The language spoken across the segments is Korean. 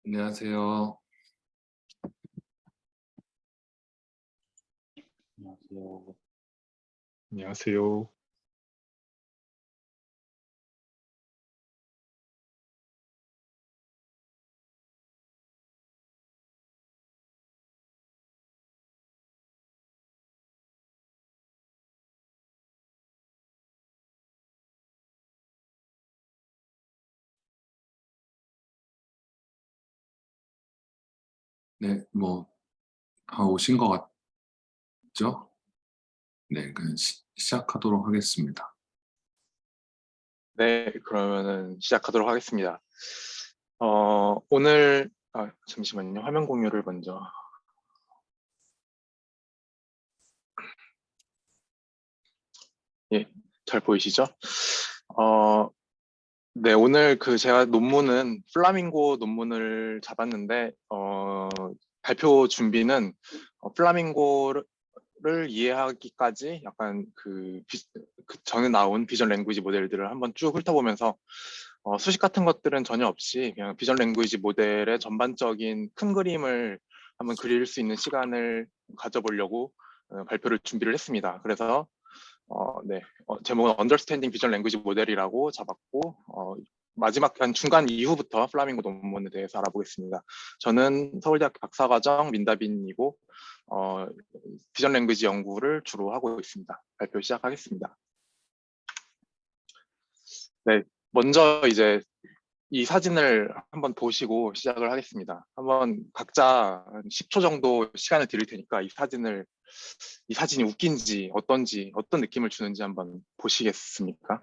안녕하세요. 안녕하세요. 안녕하세요. 네, 다 오신 것 같죠? 네, 그럼 시작하도록 하겠습니다. 네, 그러면은 시작하도록 하겠습니다. 잠시만요. 화면 공유를 먼저. 예, 잘 보이시죠? 어, 네, 오늘 제가 논문은 플라밍고 논문을 잡았는데, 발표 준비는 플라밍고를 이해하기까지 약간 그 전에 나온 비전 랭귀지 모델들을 한번 쭉 훑어보면서 수식 같은 것들은 전혀 없이 그냥 비전 랭귀지 모델의 전반적인 큰 그림을 한번 그릴 수 있는 시간을 가져보려고 발표를 준비를 했습니다. 그래서 네, 제목은 Understanding Vision Language 모델이라고 잡았고 마지막 한 중간 이후부터 플라밍고 논문에 대해서 알아보겠습니다. 저는 서울대학교 박사과정 민다빈이고 비전 랭귀지 연구를 주로 하고 있습니다. 발표 시작하겠습니다. 네, 먼저 이제 이 사진을 한번 보시고 시작을 하겠습니다. 한번 각자 한 10초 정도 시간을 드릴 테니까 이 사진이 웃긴지 어떤지 어떤 느낌을 주는지 한번 보시겠습니까?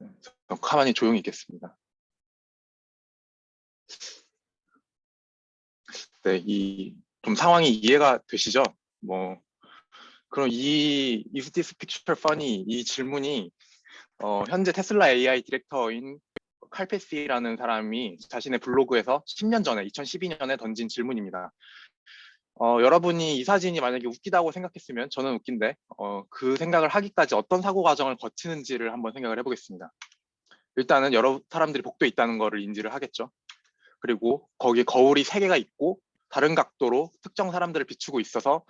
네, 가만히 조용히 있겠습니다. 네, 좀 상황이 이해가 되시죠? 그럼 Is this picture funny? 이 질문이 현재 테슬라 AI 디렉터인 칼페시라는 사람이 자신의 블로그에서 10년 전에 2012년에 던진 질문입니다. 여러분이 이 사진이 만약에 웃기다고 생각했으면 저는 웃긴데 그 생각을 하기까지 어떤 사고 과정을 거치는지를 한번 생각을 해보겠습니다. 일단은 여러 사람들이 복도에 있다는 거를 인지를 하겠죠. 그리고 거기에 거울이 3개가 있고 다른 각도로 특정 사람들을 비추고 있어서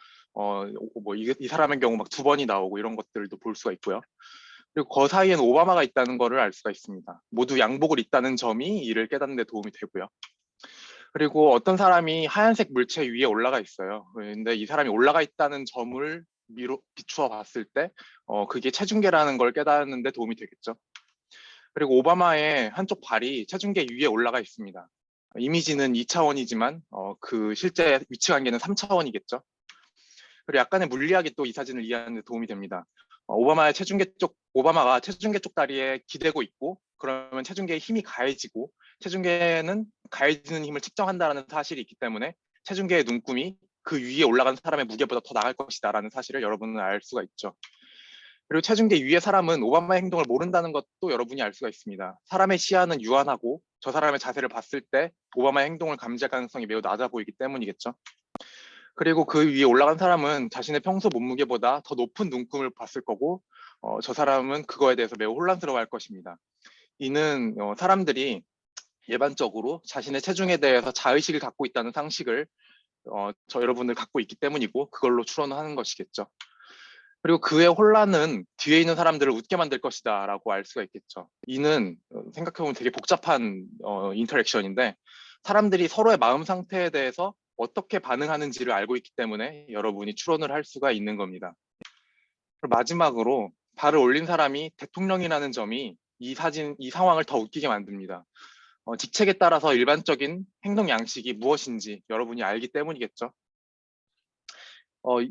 이 사람의 경우 막 2번이 나오고 이런 것들도 볼 수가 있고요. 그리고 그 사이에는 오바마가 있다는 거를 알 수가 있습니다. 모두 양복을 입다는 점이 이를 깨닫는 데 도움이 되고요. 그리고 어떤 사람이 하얀색 물체 위에 올라가 있어요. 근데 이 사람이 올라가 있다는 점을 비추어 봤을 때 그게 체중계라는 걸 깨닫는 데 도움이 되겠죠. 그리고 오바마의 한쪽 발이 체중계 위에 올라가 있습니다. 이미지는 2차원이지만 그 실제 위치 관계는 3차원이겠죠. 그리고 약간의 물리학이 또 이 사진을 이해하는 데 도움이 됩니다. 오바마가 체중계 쪽 다리에 기대고 있고 그러면 체중계에 힘이 가해지고 체중계는 가해지는 힘을 측정한다는 사실이 있기 때문에 체중계의 눈금이 그 위에 올라간 사람의 무게보다 더 나갈 것이다라는 사실을 여러분은 알 수가 있죠. 그리고 체중계 위의 사람은 오바마의 행동을 모른다는 것도 여러분이 알 수가 있습니다. 사람의 시야는 유한하고 저 사람의 자세를 봤을 때 오바마의 행동을 감지할 가능성이 매우 낮아 보이기 때문이겠죠. 그리고 그 위에 올라간 사람은 자신의 평소 몸무게보다 더 높은 눈금을 봤을 거고 저 사람은 그거에 대해서 매우 혼란스러워할 것입니다. 이는 사람들이 일반적으로 자신의 체중에 대해서 자의식을 갖고 있다는 상식을 저 여러분들 갖고 있기 때문이고 그걸로 추론하는 것이겠죠. 그리고 그의 혼란은 뒤에 있는 사람들을 웃게 만들 것이다 라고 알 수가 있겠죠. 이는 생각해보면 되게 복잡한 인터랙션인데 사람들이 서로의 마음 상태에 대해서 어떻게 반응하는지를 알고 있기 때문에 여러분이 추론을 할 수가 있는 겁니다. 그리고 마지막으로 발을 올린 사람이 대통령이라는 점이 이 상황을 더 웃기게 만듭니다. 직책에 따라서 일반적인 행동 양식이 무엇인지 여러분이 알기 때문이겠죠.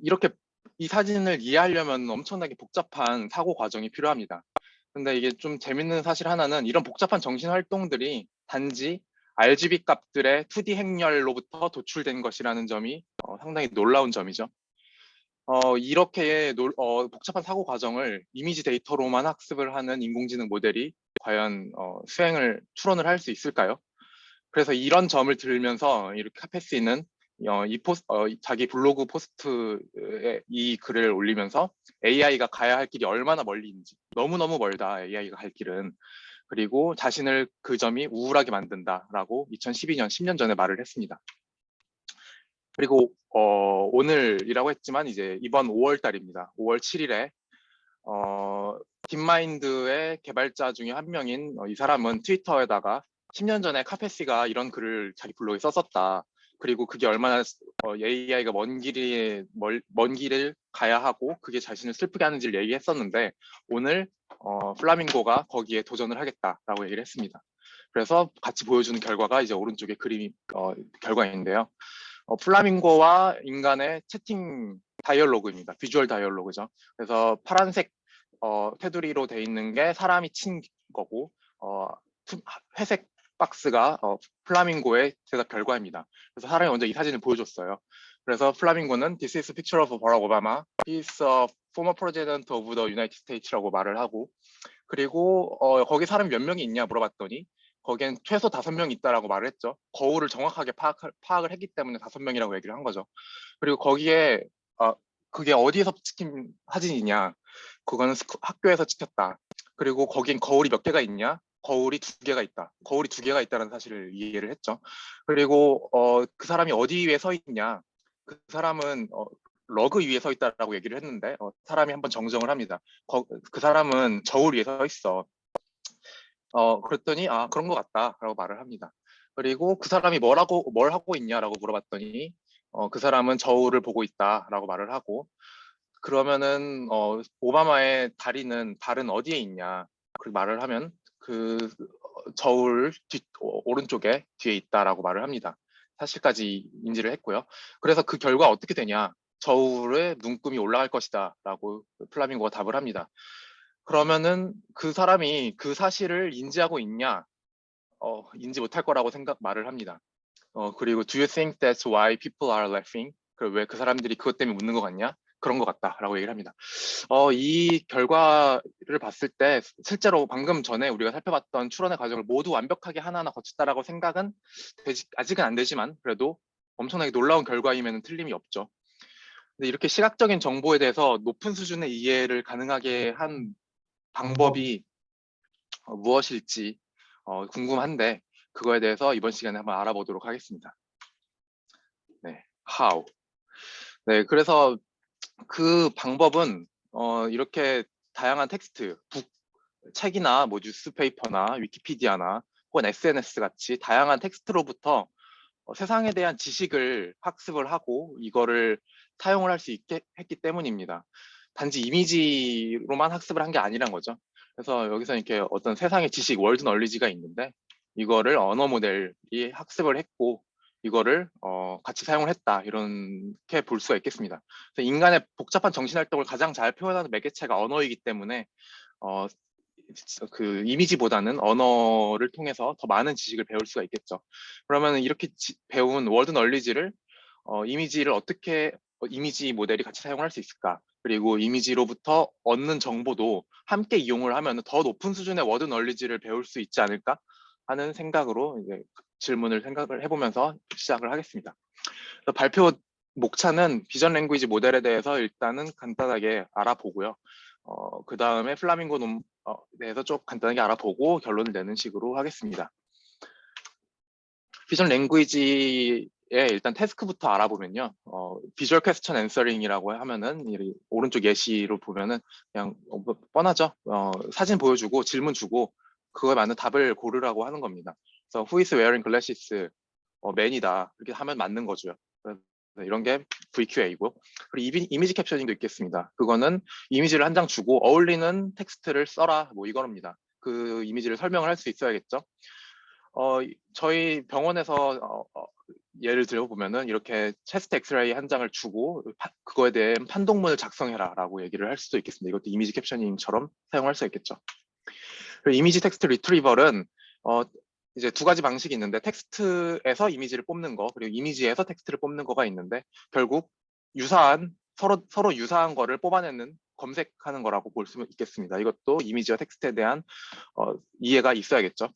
이렇게 이 사진을 이해하려면 엄청나게 복잡한 사고 과정이 필요합니다. 근데 이게 좀 재밌는 사실 하나는 이런 복잡한 정신 활동들이 단지 RGB 값들의 2D 행렬로부터 도출된 것이라는 점이 상당히 놀라운 점이죠. 이렇게 복잡한 사고 과정을 이미지 데이터로만 학습을 하는 인공지능 모델이 과연 추론을 할 수 있을까요? 그래서 이런 점을 들면서 이렇게 카페스는 자기 블로그 포스트에 이 글을 올리면서 AI가 가야 할 길이 얼마나 멀리 있는지 너무너무 멀다 AI가 갈 길은 그리고 자신을 그 점이 우울하게 만든다라고 2012년 10년 전에 말을 했습니다. 그리고 오늘이라고 했지만 이제 이번 5월 달입니다. 5월 7일에 딥마인드의 개발자 중에 한 명인 이 사람은 트위터에다가 10년 전에 카페시가 이런 글을 자기 블로그에 썼었다. 그리고 그게 얼마나 AI가 먼 길을 가야 하고 그게 자신을 슬프게 하는지를 얘기했었는데 오늘 플라밍고가 거기에 도전을 하겠다라고 얘기를 했습니다. 그래서 같이 보여주는 결과가 이제 오른쪽에 그림이 결과인데요. 플라밍고와 인간의 채팅 다이얼로그입니다. 비주얼 다이얼로그죠. 그래서 파란색 테두리로 돼 있는 게 사람이 친 거고 회색 박스가 플라밍고의 대답 결과입니다. 그래서 사람이 먼저 이 사진을 보여줬어요. 그래서 플라밍고는 This is a picture of Barack Obama. He is a former president of the United States라고 말을 하고 그리고 거기 사람이 몇 명이 있냐 물어봤더니 거기엔 최소 5명 있다라고 말을 했죠. 거울을 정확하게 파악을 했기 때문에 5명이라고 얘기를 한 거죠. 그리고 거기에 그게 어디에서 찍힌 사진이냐? 그거는 학교에서 찍혔다. 그리고 거긴 거울이 몇 개가 있냐? 거울이 2개가 있다. 거울이 2개가 있다는 사실을 이해를 했죠. 그리고 그 사람이 어디 위에 서 있냐? 그 사람은 러그 위에 서 있다라고 얘기를 했는데 사람이 한번 정정을 합니다. 그 사람은 저울 위에 서 있어. 그랬더니 그런 것 같다라고 말을 합니다. 그리고 그 사람이 뭘 하고 있냐라고 물어봤더니 그 사람은 저울을 보고 있다라고 말을 하고 그러면은 오바마의 발은 어디에 있냐 그 말을 하면 그 저울 오른쪽에 뒤에 있다라고 말을 합니다. 사실까지 인지를 했고요. 그래서 그 결과 어떻게 되냐? 저울에 눈금이 올라갈 것이다 라고 플라밍고가 답을 합니다. 그러면은 그 사람이 그 사실을 인지하고 있냐? 인지 못할 거라고 말을 합니다. 그리고 Do you think that's why people are laughing? 왜 그 사람들이 그것 때문에 웃는 것 같냐? 그런 것 같다라고 얘기를 합니다. 이 결과를 봤을 때 실제로 방금 전에 우리가 살펴봤던 추론의 과정을 모두 완벽하게 하나하나 거쳤다라고 생각은 아직은 안 되지만 그래도 엄청나게 놀라운 결과임에는 틀림이 없죠. 근데 이렇게 시각적인 정보에 대해서 높은 수준의 이해를 가능하게 한 방법이 무엇일지 궁금한데 그거에 대해서 이번 시간에 한번 알아보도록 하겠습니다. 네, how. 네, 그래서 그 방법은 이렇게 다양한 텍스트, 책이나 뭐 뉴스페이퍼나 위키피디아나 혹은 SNS 같이 다양한 텍스트로부터 세상에 대한 지식을 학습을 하고 이거를 사용을 할 수 있게 했기 때문입니다. 단지 이미지로만 학습을 한 게 아니란 거죠. 그래서 여기서 이렇게 어떤 세상의 지식, 월드 널리지가 있는데 이거를 언어 모델이 학습을 했고 이거를 같이 사용을 했다 이렇게 볼 수가 있겠습니다. 그래서 인간의 복잡한 정신활동을 가장 잘 표현하는 매개체가 언어이기 때문에 그 이미지보다는 언어를 통해서 더 많은 지식을 배울 수가 있겠죠. 그러면 이렇게 배운 월드 널리지를 이미지를 어떻게 이미지 모델이 같이 사용할 수 있을까? 그리고 이미지로부터 얻는 정보도 함께 이용을 하면 더 높은 수준의 워드 널리지를 배울 수 있지 않을까 하는 생각으로 이제 생각을 해보면서 시작을 하겠습니다. 발표 목차는 비전 랭귀지 모델에 대해서 일단은 간단하게 알아보고요. 그 다음에 플라밍고 대해서 좀 간단하게 알아보고 결론을 내는 식으로 하겠습니다. 비전 랭귀지의 일단 태스크부터 알아보면요. 비주얼 퀘스천 앤서링이라고 하면은 오른쪽 예시로 보면은 그냥 뻔하죠. 사진 보여주고 질문 주고 그거에 맞는 답을 고르라고 하는 겁니다. 그래서 Who is wearing glasses? man이다. 이렇게 하면 맞는 거죠. 이런 게 VQA이고 그리고 이미지 캡셔닝도 있겠습니다. 그거는 이미지를 한 장 주고 어울리는 텍스트를 써라 뭐 이겁니다. 그 이미지를 설명을 할 수 있어야겠죠. 저희 병원에서 예를 들어보면은 이렇게 체스트 엑스레이 한 장을 주고 그거에 대한 판독문을 작성해라 라고 얘기를 할 수도 있겠습니다. 이것도 이미지 캡셔닝처럼 사용할 수 있겠죠. 그리고 이미지 텍스트 리트리벌은 이제 2가지 방식이 있는데 텍스트에서 이미지를 뽑는 거 그리고 이미지에서 텍스트를 뽑는 거가 있는데 결국 서로 유사한 거를 뽑아내는 검색하는 거라고 볼 수 있겠습니다. 이것도 이미지와 텍스트에 대한 이해가 있어야겠죠.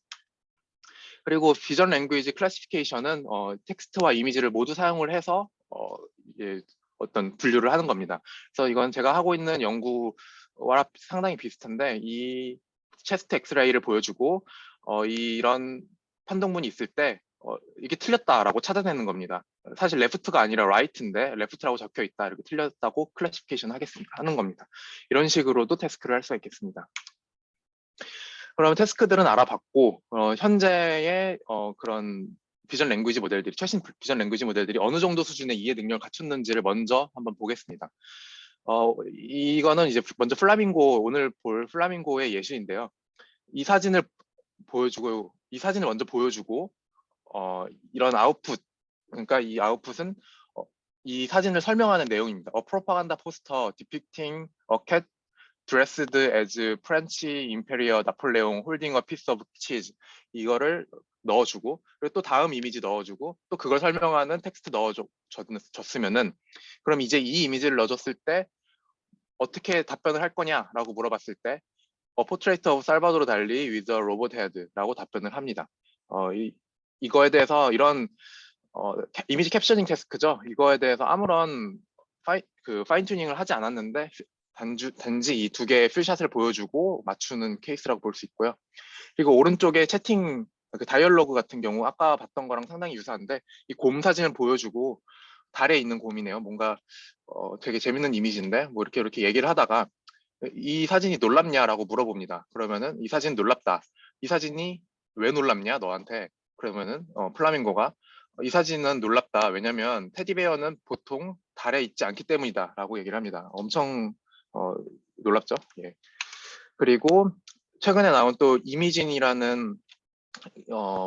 그리고 비전 랭귀지 클래시피케이션은 텍스트와 이미지를 모두 사용을 해서 어떤 분류를 하는 겁니다. 그래서 이건 제가 하고 있는 연구와 상당히 비슷한데 이 체스트 엑스레이를 보여주고 이런 판동문이 있을 때 이게 틀렸다라고 찾아내는 겁니다. 사실 레프트가 아니라 라이트인데 레프트라고 적혀 있다, 이렇게 틀렸다고 클래시피케이션 하는 겁니다. 이런 식으로도 태스크를 할 수 있겠습니다. 그러면 태스크들은 알아봤고 현재의 그런 비전 랭귀지 모델들이, 최신 비전 랭귀지 모델들이 어느 정도 수준의 이해 능력을 갖췄는지를 먼저 한번 보겠습니다. 이거는 이제 먼저 플라밍고, 오늘 볼 플라밍고의 예시인데요. 이 사진을 먼저 보여주고 이런 아웃풋, 그러니까 이 아웃풋은 이 사진을 설명하는 내용입니다. A propaganda poster depicting a cat dressed as French Imperial Napoleon holding a piece of cheese, 이거를 넣어주고, 그리고 또 다음 이미지 넣어주고, 또 그걸 설명하는 텍스트 넣어줬으면은, 그럼 이제 이 이미지를 넣어줬을 때 어떻게 답변을 할 거냐라고 물어봤을 때 A portrait of Salvador Dali with a robot head라고 답변을 합니다. 이거에 대해서 이런 이미지 캡셔닝 태스크죠. 이거에 대해서 아무런 파인 튜닝을 하지 않았는데 단지 이 두 개의 필샷을 보여주고 맞추는 케이스라고 볼 수 있고요. 그리고 오른쪽에 채팅 그 다이얼로그 같은 경우 아까 봤던 거랑 상당히 유사한데, 이 곰 사진을 보여주고, 달에 있는 곰이네요. 뭔가 되게 재밌는 이미지인데 뭐 이렇게 얘기를 하다가 이 사진이 놀랍냐라고 물어봅니다. 그러면은 이 사진 놀랍다. 이 사진이 왜 놀랍냐 너한테? 그러면은 플라밍고가 이 사진은 놀랍다. 왜냐면 테디베어는 보통 달에 있지 않기 때문이다 라고 얘기를 합니다. 엄청 놀랍죠? 예. 그리고 최근에 나온 또 이미진이라는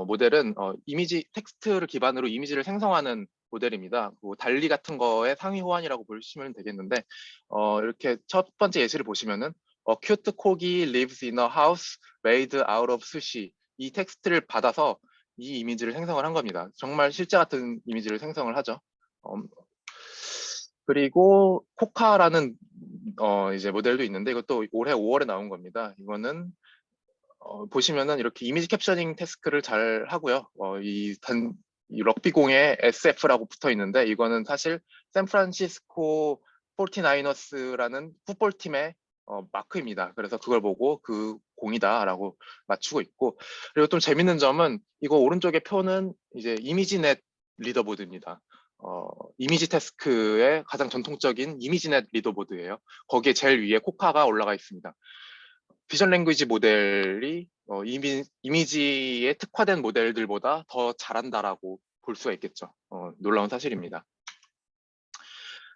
모델은 이미지 텍스트를 기반으로 이미지를 생성하는 모델입니다. 뭐 달리 같은 거의 상위 호환이라고 보시면 되겠는데, 이렇게 첫 번째 예시를 보시면은 cute corgi lives in a house made out of sushi, 이 텍스트를 받아서 이 이미지를 생성을 한 겁니다. 정말 실제 같은 이미지를 생성을 하죠. 그리고 코카라는 이제 모델도 있는데, 이것도 올해 5월에 나온 겁니다. 이거는 보시면은 이렇게 이미지 캡셔닝 태스크를 잘 하고요. 이 럭비공에 SF라고 붙어 있는데, 이거는 사실 샌프란시스코 49어스라는 풋볼팀의 마크입니다. 그래서 그걸 보고 그 공이다라고 맞추고 있고, 그리고 좀 재밌는 점은 이거 오른쪽의 표는 이제 이미지넷 리더보드입니다. 이미지 태스크의 가장 전통적인 이미지넷 리더보드예요. 거기에 제일 위에 코카가 올라가 있습니다. 비전 랭귀지 모델이 이미지에 특화된 모델들보다 더 잘한다라고 볼 수가 있겠죠. 놀라운 사실입니다.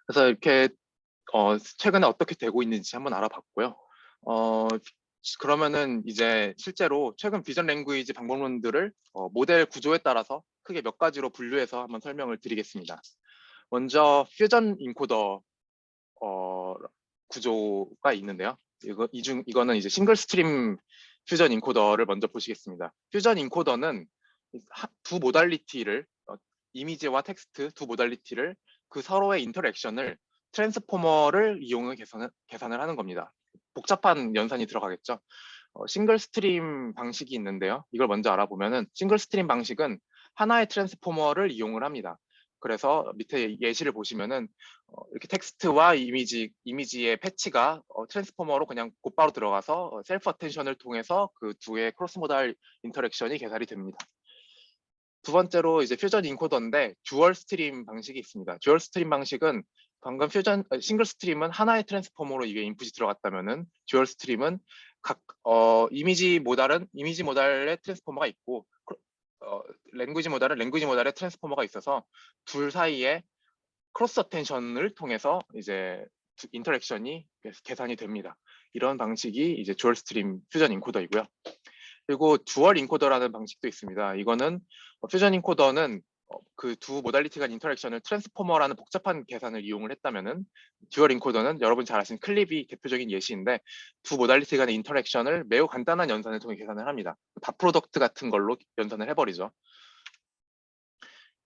그래서 이렇게 최근에 어떻게 되고 있는지 한번 알아봤고요. 그러면은 이제 실제로 최근 비전 랭귀지 방법론들을 모델 구조에 따라서 크게 몇 가지로 분류해서 한번 설명을 드리겠습니다. 먼저 퓨전 인코더 구조가 있는데요. 이거는 이제 싱글 스트림 퓨전 인코더를 먼저 보시겠습니다. 퓨전 인코더는 두 모달리티를, 이미지와 텍스트 두 모달리티를, 그 서로의 인터랙션을 트랜스포머를 이용해 계산을 하는 겁니다. 복잡한 연산이 들어가겠죠. 싱글 스트림 방식이 있는데요. 이걸 먼저 알아보면은 싱글 스트림 방식은 하나의 트랜스포머를 이용을 합니다. 그래서 밑에 예시를 보시면은 이렇게 텍스트와 이미지의 패치가 트랜스포머로 그냥 곧바로 들어가서 셀프 어텐션을 통해서 그 두 개의 크로스 모달 인터랙션이 계산이 됩니다. 두 번째로 이제 퓨전 인코더인데 듀얼 스트림 방식이 있습니다. 듀얼 스트림 방식은 방금 싱글 스트림은 하나의 트랜스포머로 이게 인풋이 들어갔다면은 듀얼 스트림은 각 이미지 모달의 트랜스포머가 있고 랭귀지 모달의 트랜스포머가 있어서 둘 사이에 크로스 어텐션을 통해서 이제 인터랙션이 계산이 됩니다. 이런 방식이 이제 듀얼 스트림 퓨전 인코더이고요. 그리고 듀얼 인코더라는 방식도 있습니다. 이거는 퓨전 인코더는 그 두 모달리티 간 인터랙션을 트랜스포머라는 복잡한 계산을 이용을 했다면은, 듀얼 인코더는 여러분 잘 아시는 클립이 대표적인 예시인데 두 모달리티 간의 인터랙션을 매우 간단한 연산을 통해 계산을 합니다. 닷 프로덕트 같은 걸로 연산을 해버리죠.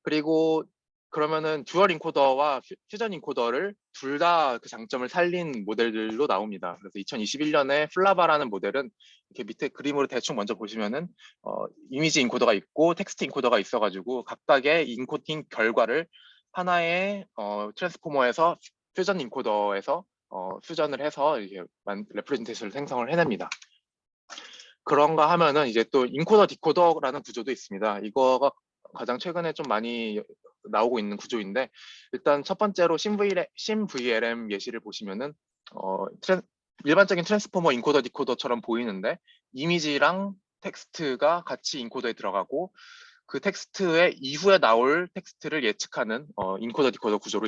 그리고 그러면은 듀얼 인코더와 퓨전 인코더를 둘 다 그 장점을 살린 모델들로 나옵니다. 그래서 2021년에 플라바라는 모델은 이렇게 밑에 그림으로 대충 먼저 보시면은 이미지 인코더가 있고 텍스트 인코더가 있어가지고 각각의 인코딩 결과를 하나의 트랜스포머에서 퓨전 인코더에서 퓨전을 해서 이게 레프레젠테이션을 생성을 해냅니다. 그런가 하면은 이제 또 인코더 디코더라는 구조도 있습니다. 이거가 가장 최근에 좀 많이 나오고 있는 구조인데, 일단 첫 번째로 심-VLM 예시를 보시면은 일반적인 트랜스포머 인코더 디코더처럼 보이는데, 이미지랑 텍스트가 같이 인코더에 들어가고 그 텍스트의 이후에 나올 텍스트를 예측하는 인코더 디코더 구조로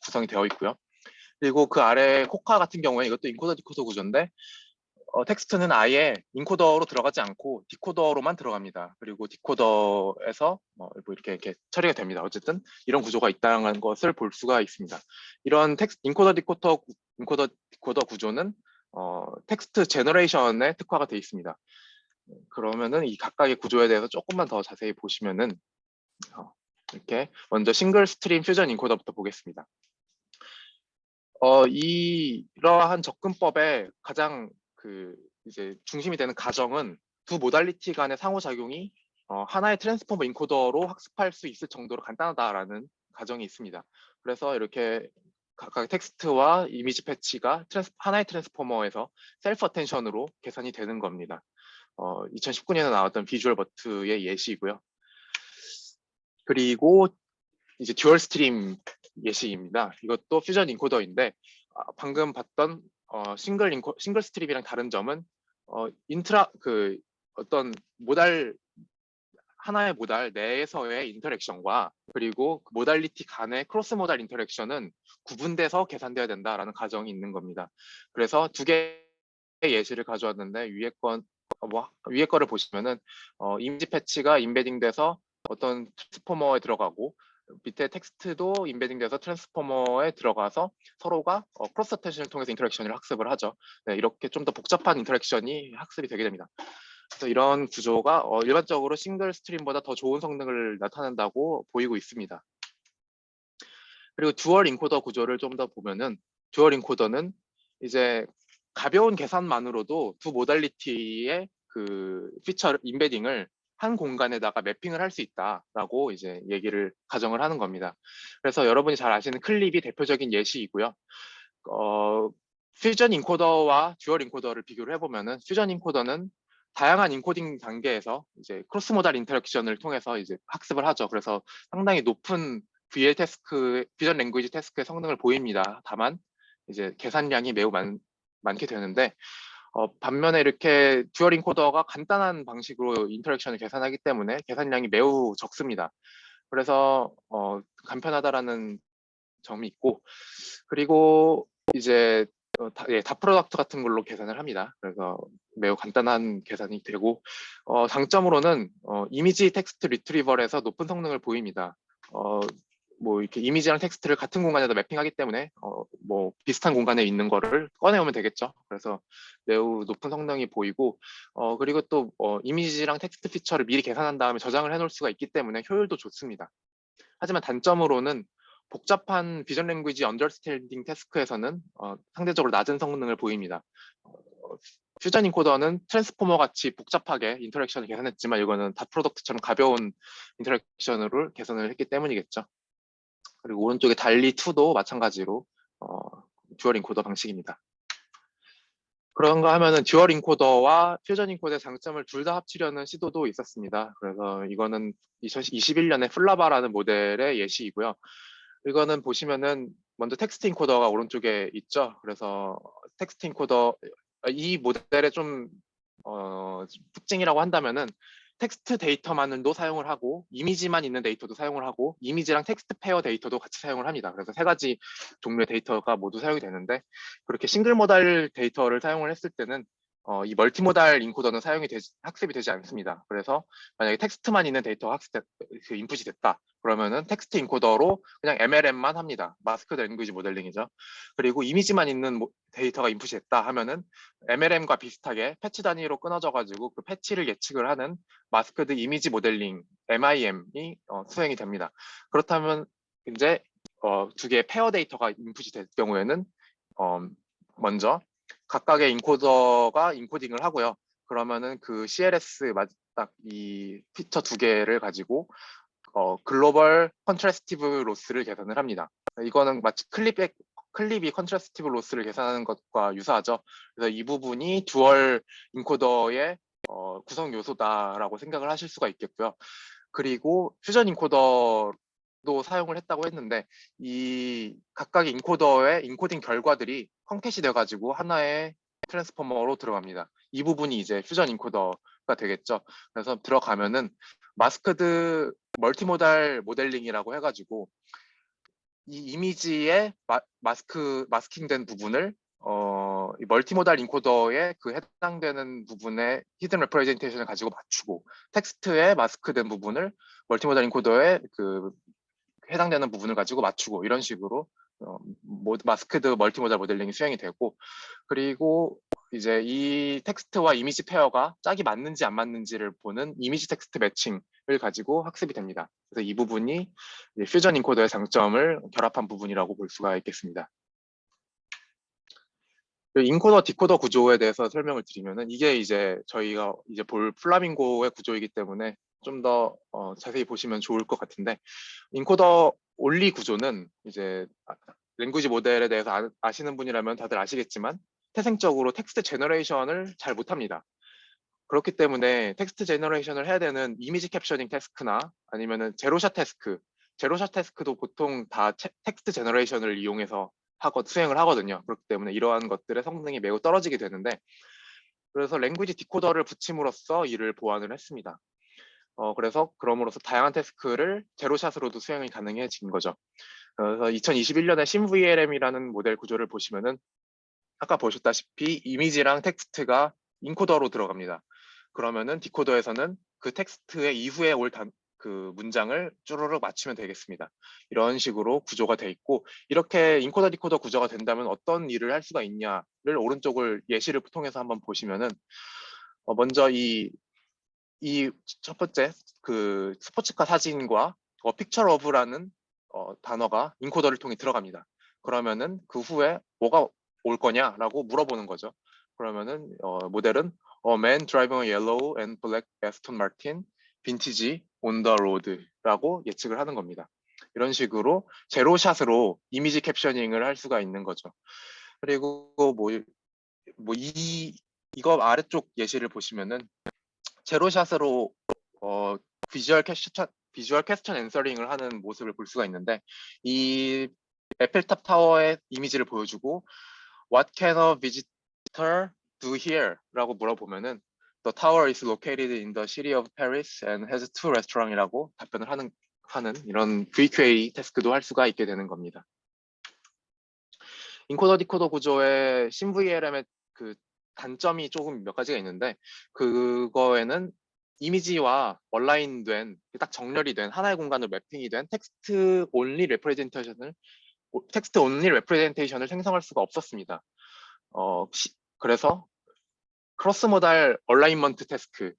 구성이 되어 있고요. 그리고 그 아래 호카 같은 경우에 이것도 인코더 디코더 구조인데, 텍스트는 아예 인코더로 들어가지 않고 디코더로만 들어갑니다. 그리고 디코더에서 뭐 이렇게 처리가 됩니다. 어쨌든 이런 구조가 있다는 것을 볼 수가 있습니다. 이런 인코더 디코더 구조는 텍스트 제너레이션에 특화가 되어 있습니다. 그러면은 이 각각의 구조에 대해서 조금만 더 자세히 보시면은 이렇게 먼저 싱글 스트림 퓨전 인코더부터 보겠습니다. 이러한 접근법의 가장 이제 중심이 되는 가정은 두 모달리티 간의 상호작용이 하나의 트랜스포머 인코더로 학습할 수 있을 정도로 간단하다라는 가정이 있습니다. 그래서 이렇게 각각 텍스트와 이미지 패치가 하나의 트랜스포머에서 셀프 어텐션으로 계산이 되는 겁니다. 2019년에 나왔던 비주얼 버트의 예시이고요. 그리고 이제 듀얼 스트림 예시입니다. 이것도 퓨전 인코더인데 방금 봤던 싱글 스트립이랑 다른 점은 어떤 하나의 모달 내에서의 인터랙션과 그리고 그 모달리티 간의 크로스 모달 인터랙션은 구분돼서 계산되어야 된다라는 가정이 있는 겁니다. 그래서 두 개의 예시를 가져왔는데 위에 거를 보시면은 이미지 패치가 인베딩돼서 어떤 트랜스포머에 들어가고 밑에 텍스트도 인베딩돼서 트랜스포머에 들어가서 서로가 크로스 어텐션을 통해서 인터랙션을 학습을 하죠. 네, 이렇게 좀 더 복잡한 인터랙션이 학습이 되게 됩니다. 그래서 이런 구조가 일반적으로 싱글 스트림보다 더 좋은 성능을 나타낸다고 보이고 있습니다. 그리고 듀얼 인코더 구조를 좀 더 보면은 듀얼 인코더는 이제 가벼운 계산만으로도 두 모달리티의 그 피처 인베딩을 한 공간에다가 매핑을 할 수 있다라고 이제 가정을 하는 겁니다. 그래서 여러분이 잘 아시는 클립이 대표적인 예시이고요. 퓨전 인코더와 듀얼 인코더를 비교를 해보면은 퓨전 인코더는 다양한 인코딩 단계에서 이제 크로스 모달 인터랙션을 통해서 이제 학습을 하죠. 그래서 상당히 높은 퓨전 랭귀지 태스크의 성능을 보입니다. 다만 이제 계산량이 매우 많게 되는데 반면에 이렇게 듀얼 인코더가 간단한 방식으로 인터랙션을 계산하기 때문에 계산량이 매우 적습니다. 그래서 간편하다라는 점이 있고, 그리고 이제 다 프로덕트 같은 걸로 계산을 합니다. 그래서 매우 간단한 계산이 되고, 장점으로는 이미지 텍스트 리트리버에서 높은 성능을 보입니다. 뭐 이렇게 이미지랑 텍스트를 같은 공간에다 매핑하기 때문에 뭐 비슷한 공간에 있는 거를 꺼내오면 되겠죠. 그래서 매우 높은 성능이 보이고, 그리고 또 이미지랑 텍스트 피처를 미리 계산한 다음에 저장을 해놓을 수가 있기 때문에 효율도 좋습니다. 하지만 단점으로는 복잡한 비전 랭귀지 언더스탠딩 태스크에서는 상대적으로 낮은 성능을 보입니다. 퓨전 인코더는 트랜스포머 같이 복잡하게 인터랙션을 계산했지만 이거는 닷 프로덕트처럼 가벼운 인터랙션으로 계산을 했기 때문이겠죠. 그리고 오른쪽에 달리2도 마찬가지로 듀얼 인코더 방식입니다. 그런가 하면은 듀얼 인코더와 퓨전 인코더의 장점을 둘 다 합치려는 시도도 있었습니다. 그래서 이거는 2021년에 플라바라는 모델의 예시이고요. 이거는 보시면은 먼저 텍스트 인코더가 오른쪽에 있죠. 그래서 텍스트 인코더 이 모델의 좀 특징이라고 한다면은 텍스트 데이터만도 사용을 하고 이미지만 있는 데이터도 사용을 하고 이미지랑 텍스트 페어 데이터도 같이 사용을 합니다. 그래서 세 가지 종류의 데이터가 모두 사용이 되는데, 그렇게 싱글 모달 데이터를 사용을 했을 때는 이 멀티모달 인코더는 학습이 되지 않습니다. 그래서 만약에 텍스트만 있는 데이터 인풋이 됐다. 그러면은 텍스트 인코더로 그냥 MLM만 합니다. 마스크드 랭귀지 모델링이죠. 그리고 이미지만 있는 데이터가 인풋이 됐다 하면은 MLM과 비슷하게 패치 단위로 끊어져가지고 그 패치를 예측을 하는 마스크드 이미지 모델링 MIM이 수행이 됩니다. 그렇다면 이제 두 개의 페어 데이터가 인풋이 될 경우에는 먼저 각각의 인코더가 인코딩을 하고요. 그러면은 그 CLS 딱 이 피처 두 개를 가지고 글로벌 컨트라스티브 로스를 계산을 합니다. 이거는 마치 클립이 컨트라스티브 로스를 계산하는 것과 유사하죠. 그래서 이 부분이 듀얼 인코더의 구성 요소다라고 생각을 하실 수가 있겠고요. 그리고 퓨전 인코더도 사용을 했다고 했는데 이 각각의 인코더의 인코딩 결과들이 컨캣이 돼가지고 하나의 트랜스포머로 들어갑니다. 이 부분이 이제 퓨전 인코더가 되겠죠. 그래서 들어가면은 마스크드 멀티모달 모델링이라고 해가지고 이 이미지의 마스킹된 부분을 이 멀티모달 인코더의 그 해당되는 부분의 히든 레프레젠테이션을 가지고 맞추고 텍스트의 마스크된 부분을 멀티모달 인코더의 그 해당되는 부분을 가지고 맞추고 이런 식으로 마스크드 멀티모달 모델링이 수행이 되고 그리고 이제 이 텍스트와 이미지 페어가 짝이 맞는지 안 맞는지를 보는 이미지 텍스트 매칭을 가지고 학습이 됩니다. 그래서 이 부분이 퓨전 인코더의 장점을 결합한 부분이라고 볼 수가 있겠습니다. 인코더 디코더 구조에 대해서 설명을 드리면은 이게 이제 저희가 이제 볼 플라밍고의 구조이기 때문에 좀 더 자세히 보시면 좋을 것 같은데 인코더 온리 구조는 이제 랭귀지 모델에 대해서 아시는 분이라면 다들 아시겠지만 태생적으로 텍스트 제너레이션을 잘 못합니다. 그렇기 때문에 텍스트 제너레이션을 해야 되는 이미지 캡셔닝 태스크나 아니면은 제로샷 태스크도 보통 다 텍스트 제너레이션을 이용해서 수행을 하거든요. 그렇기 때문에 이러한 것들의 성능이 매우 떨어지게 되는데 그래서 랭귀지 디코더를 붙임으로써 이를 보완을 했습니다. 그래서 그럼으로써 다양한 태스크를 제로샷으로도 수행이 가능해진 거죠. 그래서 2021년에 신VLM이라는 모델 구조를 보시면은 아까 보셨다시피 이미지랑 텍스트가 인코더로 들어갑니다. 그러면은 디코더에서는 그 텍스트의 이후에 올 그 문장을 쭈르륵 맞추면 되겠습니다. 이런 식으로 구조가 돼 있고 이렇게 인코더 디코더 구조가 된다면 어떤 일을 할 수가 있냐를 오른쪽을 예시를 통해서 한번 보시면은 먼저 이 첫 번째 그 스포츠카 사진과 픽처 오브라는 단어가 인코더를 통해 들어갑니다. 그러면은 그 후에 뭐가 올 거냐라고 물어보는 거죠. 그러면은 모델은 A man driving a yellow and black Aston Martin vintage on the road라고 예측을 하는 겁니다. 이런 식으로 제로샷으로 이미지 캡셔닝을 할 수가 있는 거죠. 그리고 이거 아래쪽 예시를 보시면은 제로샷으로 비주얼 퀘스천 앤서링을 하는 모습을 볼 수가 있는데 이 에펠탑 타워의 이미지를 보여주고 What can a visitor do here? 라고 물어보면은 The tower is located in the city of Paris and has two restaurant이라고 답변을 하는 이런 VQA 태스크도 할 수가 있게 되는 겁니다. 인코더 디코더 구조의 신VLM의 그 단점이 조금 몇 가지가 있는데 그거에는 이미지와 얼라인된 딱 정렬이 된 하나의 공간으로 매핑이 된 텍스트 온리 레프레젠테이션을 생성할 수가 없었습니다. 그래서 크로스 모달 얼라인먼트 태스크,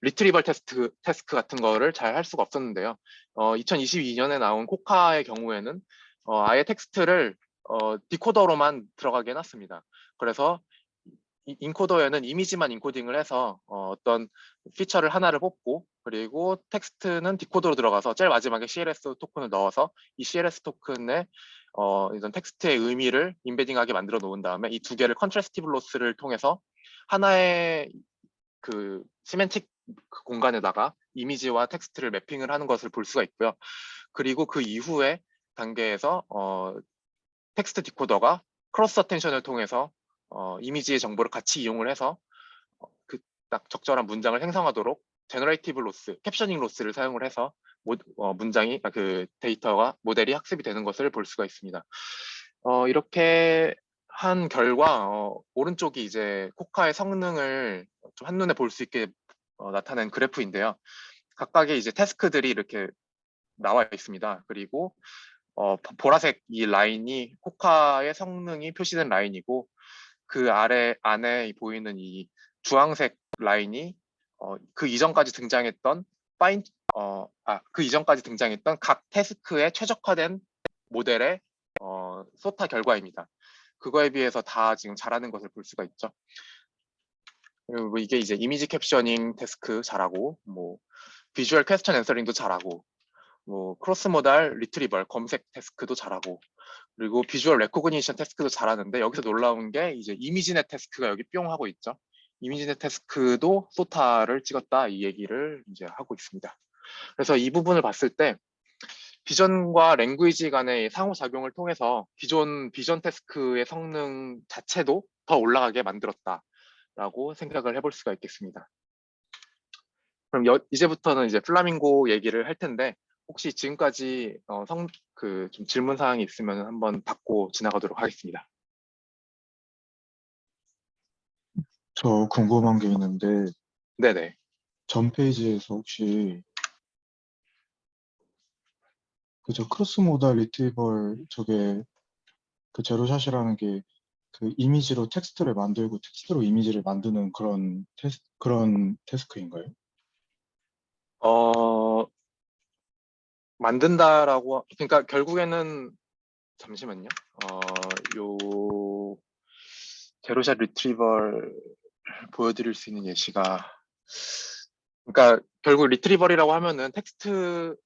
리트리벌 태스크 같은 거를 잘 할 수가 없었는데요. 2022년에 나온 코카의 경우에는 아예 텍스트를 디코더로만 들어가게 해놨습니다. 그래서 인코더에는 이미지만 인코딩을 해서 어떤 피처를 하나를 뽑고 그리고 텍스트는 디코더로 들어가서 제일 마지막에 CLS 토큰을 넣어서 이 CLS 토큰에 이런 텍스트의 의미를 임베딩하게 만들어 놓은 다음에 이 두 개를 컨트래스티브 로스를 통해서 하나의 그 시멘틱 공간에다가 이미지와 텍스트를 매핑을 하는 것을 볼 수가 있고요. 그리고 그 이후에 단계에서 텍스트 디코더가 크로스 어텐션을 통해서 이미지의 정보를 같이 이용을 해서 그 딱 적절한 문장을 생성하도록 제너레이티브 로스, 캡셔닝 로스를 사용을 해서 그 데이터가 모델이 학습이 되는 것을 볼 수가 있습니다. 이렇게 한 결과 오른쪽이 이제 코카의 성능을 좀 한눈에 볼 수 있게 나타낸 그래프인데요. 각각의 이제 태스크들이 이렇게 나와 있습니다. 그리고 보라색 이 라인이 코카의 성능이 표시된 라인이고 그 안에 보이는 이 주황색 라인이 그 이전까지 등장했던 각 태스크에 최적화된 모델의 소타 결과입니다. 그거에 비해서 다 지금 잘하는 것을 볼 수가 있죠. 그리고 이게 이제 이미지 캡셔닝 태스크 잘하고 비주얼 퀘스천 앤서링도 잘하고 크로스 모달 리트리벌 검색 태스크도 잘하고 그리고 비주얼 레코그니션 태스크도 잘하는데 여기서 놀라운 게 이제 이미지넷 태스크가 여기 뿅 하고 있죠. 이미지넷 태스크도 소타를 찍었다 이 얘기를 이제 하고 있습니다. 그래서 이 부분을 봤을 때 비전과 랭귀지 간의 상호작용을 통해서 기존 비전 태스크의 성능 자체도 더 올라가게 만들었다라고 생각을 해볼 수가 있겠습니다. 그럼 이제부터는 이제 플라밍고 얘기를 할 텐데 혹시 지금까지 좀 질문 사항이 있으면 한번 받고 지나가도록 하겠습니다. 저 궁금한 게 있는데, 네네. 전 페이지에서 혹시 그저 크로스 모달 리트리벌 저게 그 제로샷이라는 게 그 이미지로 텍스트를 만들고 텍스트로 이미지를 만드는 그런 태스크인가요? 만든다라고 그러니까 결국에는 잠시만요. 요 제로샷 리트리벌 보여드릴 수 있는 예시가 그러니까 결국 리트리벌이라고 하면은 텍스트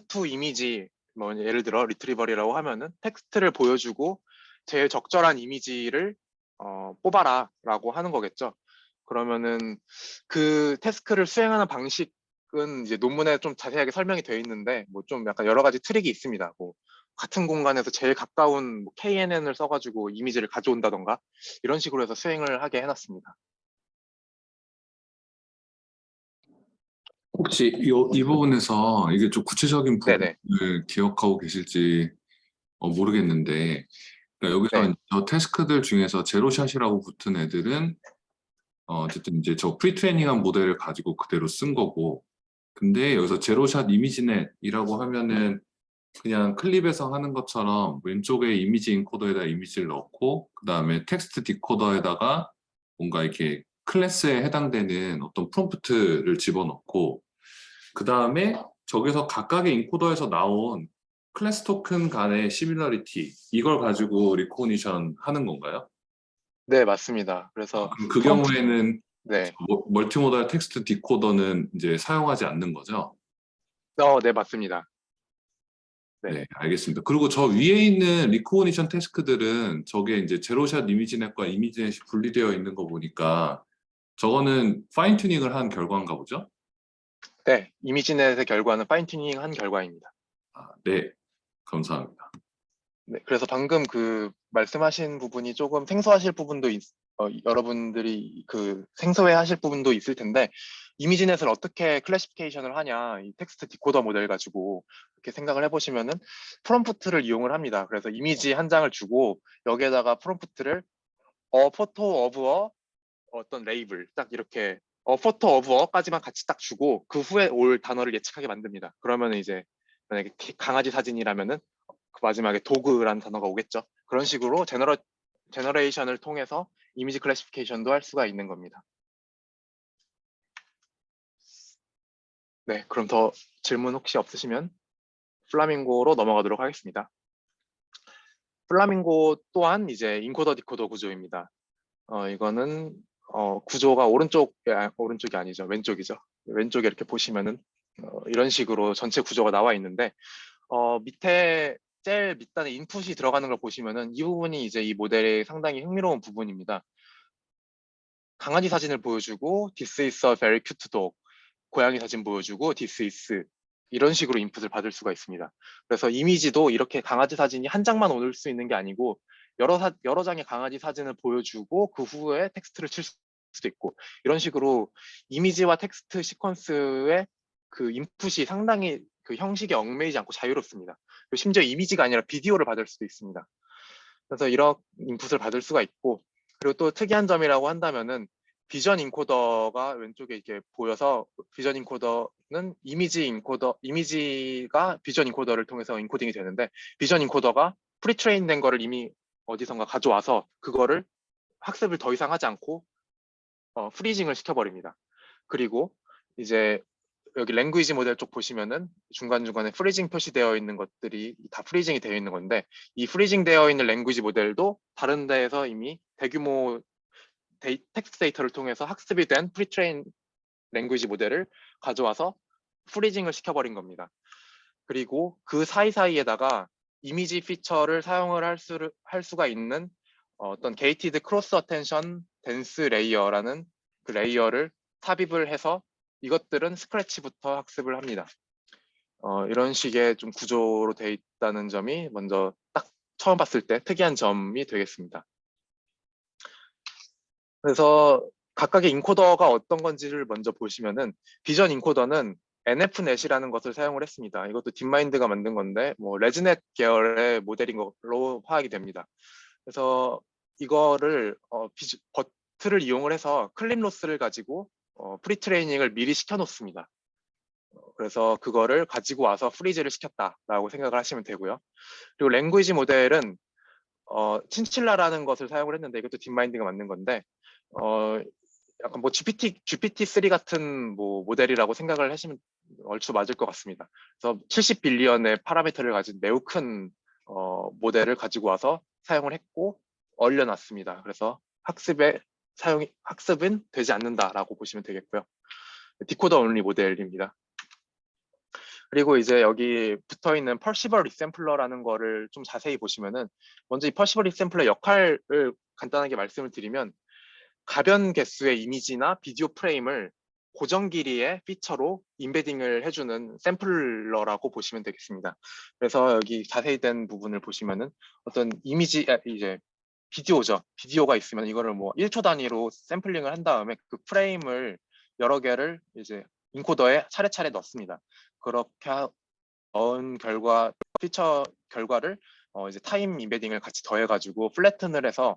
투 이미지 뭐 예를 들어 리트리벌이라고 하면은 텍스트를 보여주고 제일 적절한 이미지를 뽑아라라고 하는 거겠죠. 그러면은 그 태스크를 수행하는 방식은 이제 논문에 좀 자세하게 설명이 되어 있는데 뭐 좀 약간 여러 가지 트릭이 있습니다. 뭐 같은 공간에서 제일 가까운 뭐 KNN을 써가지고 이미지를 가져온다던가 이런 식으로 해서 수행을 하게 해놨습니다. 혹시 이 부분에서 이게 좀 구체적인 네네. 부분을 기억하고 계실지 모르겠는데, 그러니까 여기서 네. 저 태스크들 중에서 제로샷이라고 붙은 애들은 어쨌든 이제 저 프리트레이닝한 모델을 가지고 그대로 쓴 거고, 근데 여기서 제로샷 이미지넷이라고 하면은 그냥 클립에서 하는 것처럼 왼쪽에 이미지 인코더에다 이미지를 넣고 그 다음에 텍스트 디코더에다가 뭔가 이렇게 클래스에 해당되는 어떤 프롬프트를 집어넣고 그 다음에 저기서 각각의 인코더에서 나온 클래스 토큰 간의 시밀러리티 이걸 가지고 리코니션 하는 건가요? 네, 맞습니다. 그래서 그럼 그 프롬프트 경우에는 네. 멀티모달 텍스트 디코더는 이제 사용하지 않는 거죠? 네, 맞습니다. 네, 네네. 알겠습니다. 그리고 저 위에 있는 리코니션 태스크들은 저게 이제 제로샷 이미지넷과 이미지넷이 분리되어 있는 거 보니까 저거는 파인 튜닝을 한 결과인가 보죠? 네, 이미지넷의 결과는 파인튜닝 한 결과입니다. 네, 감사합니다. 네, 그래서 방금 그 말씀하신 부분이 조금 생소하실 부분도 여러분들이 그 생소해 하실 부분도 있을 텐데 이미지넷을 어떻게 클래시피케이션을 하냐 이 텍스트 디코더 모델 가지고 이렇게 생각을 해보시면은 프롬프트를 이용을 합니다. 그래서 이미지 한 장을 주고 여기에다가 프롬프트를 photo of a 어떤 레이블 딱 이렇게 photo of a까지만 같이 딱 주고 그 후에 올 단어를 예측하게 만듭니다. 그러면 이제 만약에 강아지 사진이라면은 그 마지막에 도그라는 단어가 오겠죠. 그런 식으로 제너레이션을 통해서 이미지 클래시피케이션도 할 수가 있는 겁니다. 네, 그럼 더 질문 혹시 없으시면 플라밍고로 넘어가도록 하겠습니다. 플라밍고 또한 이제 인코더 디코더 구조입니다. 이거는 구조가 오른쪽이 아니죠. 왼쪽이죠. 왼쪽에 이렇게 보시면은 이런 식으로 전체 구조가 나와 있는데 밑에 제일 밑단에 인풋이 들어가는 걸 보시면은 이 부분이 이제 이 모델의 상당히 흥미로운 부분입니다. 강아지 사진을 보여주고 This is a very cute dog. 고양이 사진 보여주고 This is 이런 식으로 인풋을 받을 수가 있습니다. 그래서 이미지도 이렇게 강아지 사진이 한 장만 올 수 있는 게 아니고 여러 장의 강아지 사진을 보여주고 그 후에 텍스트를 칠 수도 있고 이런 식으로 이미지와 텍스트 시퀀스의 그 인풋이 상당히 그 형식에 얽매이지 않고 자유롭습니다. 그리고 심지어 이미지가 아니라 비디오를 받을 수도 있습니다. 그래서 이런 인풋을 받을 수가 있고 그리고 또 특이한 점이라고 한다면은 비전 인코더가 왼쪽에 이렇게 보여서 비전 인코더는 이미지가 비전 인코더를 통해서 인코딩이 되는데 비전 인코더가 프리트레인 된 거를 이미 어디선가 가져와서 그거를 학습을 더 이상 하지 않고 프리징을 시켜버립니다. 그리고 이제 여기 랭귀지 모델 쪽 보시면은 중간중간에 프리징 표시되어 있는 것들이 다 프리징이 되어 있는 건데 이 프리징 되어 있는 랭귀지 모델도 다른 데에서 이미 대규모 텍스트 데이터를 통해서 학습이 된 프리트레인 랭귀지 모델을 가져와서 프리징을 시켜버린 겁니다. 그리고 그 사이사이에다가 이미지 피처를 사용을 할 수가 있는 어떤 게이티드 크로스 어텐션 댄스 레이어라는 그 레이어를 삽입을 해서 이것들은 스크래치부터 학습을 합니다. 이런 식의 좀 구조로 돼 있다는 점이 먼저 딱 처음 봤을 때 특이한 점이 되겠습니다. 그래서 각각의 인코더가 어떤 건지를 먼저 보시면은 비전 인코더는 NFNet이라는 것을 사용을 했습니다. 이것도 딥마인드가 만든 건데 뭐 레즈넷 계열의 모델인 걸로 파악이 됩니다. 그래서 이거를 버트를 이용을 해서 클립 로스를 가지고 프리트레이닝을 미리 시켜 놓습니다. 그래서 그거를 가지고 와서 프리즈를 시켰다라고 생각을 하시면 되고요. 그리고 랭귀지 모델은 친칠라라는 것을 사용을 했는데 이것도 딥마인드가 만든 건데 약간 뭐 GPT-3 같은 뭐 모델이라고 생각을 하시면 얼추 맞을 것 같습니다. 그래서 70빌리언의 파라미터를 가진 매우 큰 모델을 가지고 와서 사용을 했고 얼려놨습니다. 그래서 학습은 되지 않는다라고 보시면 되겠고요. 디코더 온리 모델입니다. 그리고 이제 여기 붙어 있는 펄시벌 리샘플러라는 거를 좀 자세히 보시면은 먼저 이 펄시벌 리샘플러 역할을 간단하게 말씀을 드리면 가변 개수의 이미지나 비디오 프레임을 고정 길이의 피처로 인베딩을 해주는 샘플러라고 보시면 되겠습니다. 그래서 여기 자세히 된 부분을 보시면은 어떤 이제 비디오죠. 비디오가 있으면 이거를 뭐 1초 단위로 샘플링을 한 다음에 그 프레임을 여러 개를 이제 인코더에 차례차례 넣습니다. 그렇게 넣은 피처 결과를 이제 타임 인베딩을 같이 더해가지고 플래튼을 해서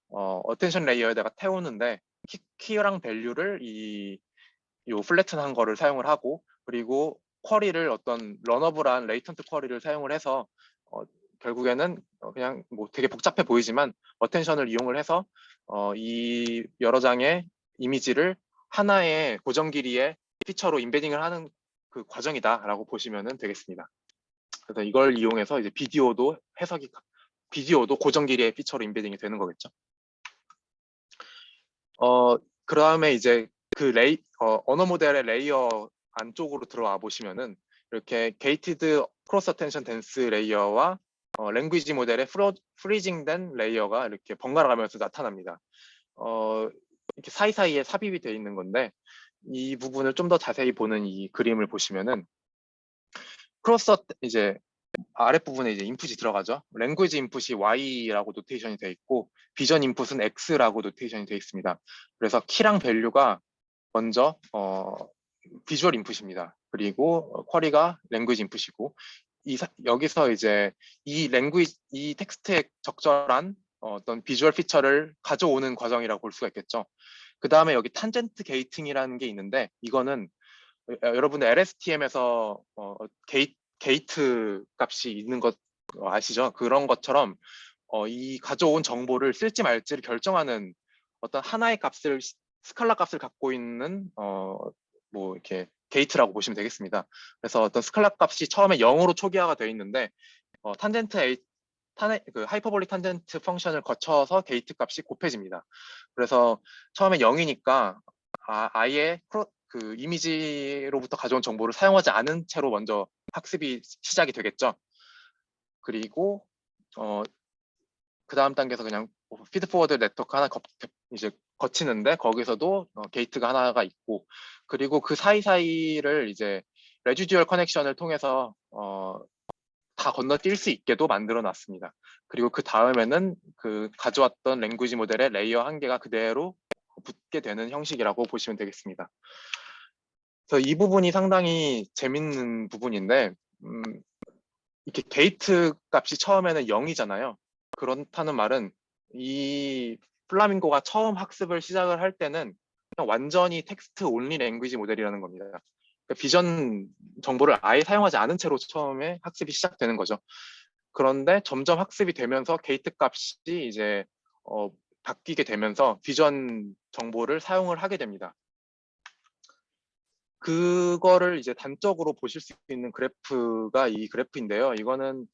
어텐션 레이어에다가 태우는데 키랑 밸류를 요 플래튼한 거를 사용을 하고 그리고 쿼리를 어떤 러너블한 레이턴트 쿼리를 사용을 해서 결국에는 그냥 뭐 되게 복잡해 보이지만 어텐션을 이용을 해서 이 여러 장의 이미지를 하나의 고정 길이의 피처로 인베딩을 하는 그 과정이다라고 보시면 되겠습니다. 그래서 이걸 이용해서 이제 비디오도 고정 길이의 피처로 인베딩이 되는 거겠죠. 그 다음에 이제 그 언어 모델의 레이어 안쪽으로 들어와 보시면은 이렇게 게이티드 크로스 어텐션 댄스 레이어와 랭귀지 모델의 프리징된 레이어가 이렇게 번갈아 가면서 나타납니다. 이렇게 사이사이에 삽입이 되어 있는 건데 이 부분을 좀 더 자세히 보는 이 그림을 보시면은 이제 아랫부분에 이제 인풋이 들어가죠. 랭귀지 인풋이 Y라고 노테이션이 되어 있고 비전 인풋은 X라고 노테이션이 되어 있습니다. 그래서 키랑 밸류가 먼저 비주얼 인풋입니다. 그리고 쿼리가 랭귀지 인풋이고 여기서 이제 이 텍스트에 적절한 어떤 비주얼 피처를 가져오는 과정이라고 볼 수가 있겠죠. 그 다음에 여기 탄젠트 게이팅이라는 게 있는데 이거는 여러분들 LSTM에서 게이트 값이 있는 것 아시죠? 그런 것처럼 이 가져온 정보를 쓸지 말지를 결정하는 어떤 하나의 스칼라 값을 갖고 있는 뭐 이렇게 게이트라고 보시면 되겠습니다. 그래서 어떤 스칼라 값이 처음에 0으로 초기화가 되어 있는데 그 하이퍼볼릭 탄젠트 펑션을 거쳐서 게이트 값이 곱해집니다. 그래서 처음에 0이니까 아예 그 이미지로부터 가져온 정보를 사용하지 않은 채로 먼저 학습이 시작이 되겠죠. 그리고 그 다음 단계에서 그냥 피드 포워드 네트워크 하나 이제 거치는데 거기서도 게이트가 하나가 있고 그리고 그 사이사이를 이제 레지듀얼 커넥션을 통해서 다 건너뛸 수 있게도 만들어 놨습니다. 그리고 그 다음에는 그 가져왔던 랭귀지 모델의 레이어 한 개가 그대로 붙게 되는 형식이라고 보시면 되겠습니다. 그래서 이 부분이 상당히 재밌는 부분인데 이렇게 게이트 값이 처음에는 0이잖아요. 그렇다는 말은 이 플라밍고가 처음 학습을 시작을 할 때는 그냥 완전히 텍스트 온리 랭귀지 모델이라는 겁니다. 그러니까 비전 정보를 아예 사용하지 않은 채로 처음에 학습이 시작되는 거죠. 그런데 점점 학습이 되면서 게이트 값이 이제 바뀌게 되면서 비전 정보를 사용을 하게 됩니다. 그거를 이제 단적으로 보실 수 있는 그래프가 이 그래프인데요. 이거는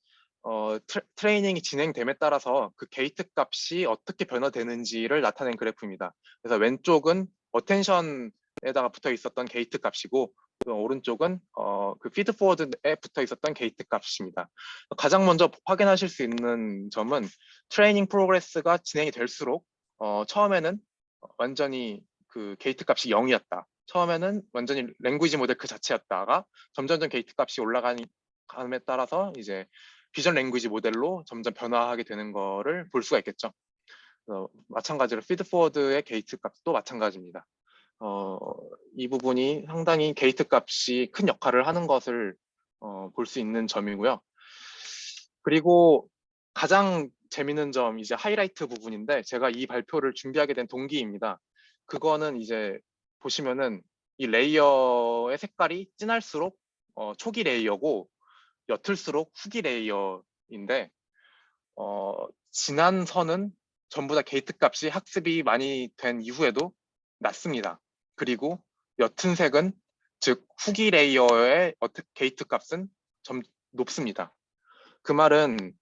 트레이닝이 진행됨에 따라서 그 게이트 값이 어떻게 변화되는지를 나타낸 그래프입니다. 그래서 왼쪽은 어텐션에다가 붙어 있었던 게이트 값이고 그 오른쪽은 그 피드 포워드에 붙어 있었던 게이트 값입니다. 가장 먼저 확인하실 수 있는 점은 트레이닝 프로그레스가 진행이 될수록 처음에는 완전히 그 게이트 값이 0이었다. 처음에는 완전히 랭귀지 모델 그 자체였다가 점점점 게이트 값이 올라감에 따라서 이제 비전 랭귀지 모델로 점점 변화하게 되는 거를 볼 수가 있겠죠. 마찬가지로 피드 포워드의 게이트 값도 마찬가지입니다. 이 부분이 상당히 게이트 값이 큰 역할을 하는 것을 볼 수 있는 점이고요. 그리고 가장 재밌는 점 이제 하이라이트 부분인데 제가 이 발표를 준비하게 된 동기입니다. 그거는 이제 보시면은 이 레이어의 색깔이 진할수록 초기 레이어고 옅을수록 후기 레이어인데 진한 선은 전부 다 게이트 값이 학습이 많이 된 이후에도 낮습니다. 그리고 옅은 색은 즉 후기 레이어의 게이트 값은 좀 높습니다. 그 말은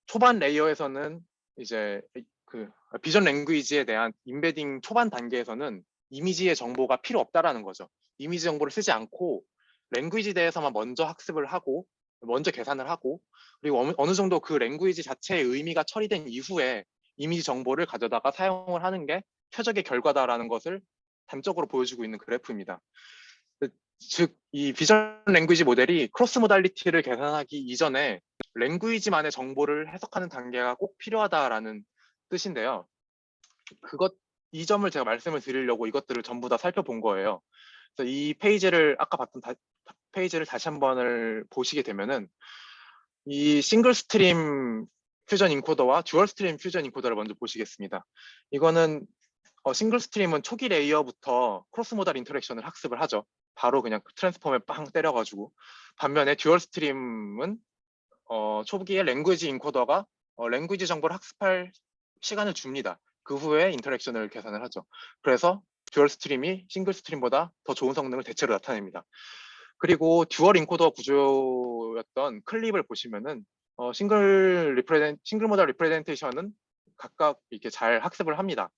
초반 레이어에서는 이제 그 비전 랭귀지에 대한 임베딩 초반 단계에서는 이미지의 정보가 필요 없다라는 거죠. 이미지 정보를 쓰지 않고 랭귀지 대해서만 먼저 학습을 하고 먼저 계산을 하고 그리고 어느 정도 그 랭귀지 자체의 의미가 처리된 이후에 이미지 정보를 가져다가 사용을 하는 게 최적의 결과다라는 것을 단적으로 보여주고 있는 그래프입니다. 즉, 이 비전 랭귀지 모델이 크로스 모달리티를 계산하기 이전에 랭귀지만의 정보를 해석하는 단계가 꼭 필요하다라는 뜻인데요. 이 점을 제가 말씀을 드리려고 이것들을 전부 다 살펴본 거예요. 그래서 이 페이지를 아까 봤던 페이지를 다시 한번을 보시게 되면은 이 싱글 스트림 퓨전 인코더와 듀얼 스트림 퓨전 인코더를 먼저 보시겠습니다. 이거는 싱글 스트림은 초기 레이어부터 크로스 모달 인터랙션을 학습을 하죠. 바로 그냥 트랜스폼에 빵 때려가지고. 반면에 듀얼 스트림은 초기에 랭귀지 인코더가 랭귀지 정보를 학습할 시간을 줍니다. 그 후에 인터랙션을 계산을 하죠. 그래서 듀얼 스트림이 싱글 스트림보다 더 좋은 성능을 대체로 나타냅니다. 그리고 듀얼 인코더 구조였던 클립을 보시면은 싱글 모달 리프레젠테이션은 각각 이렇게 잘 학습을 합니다.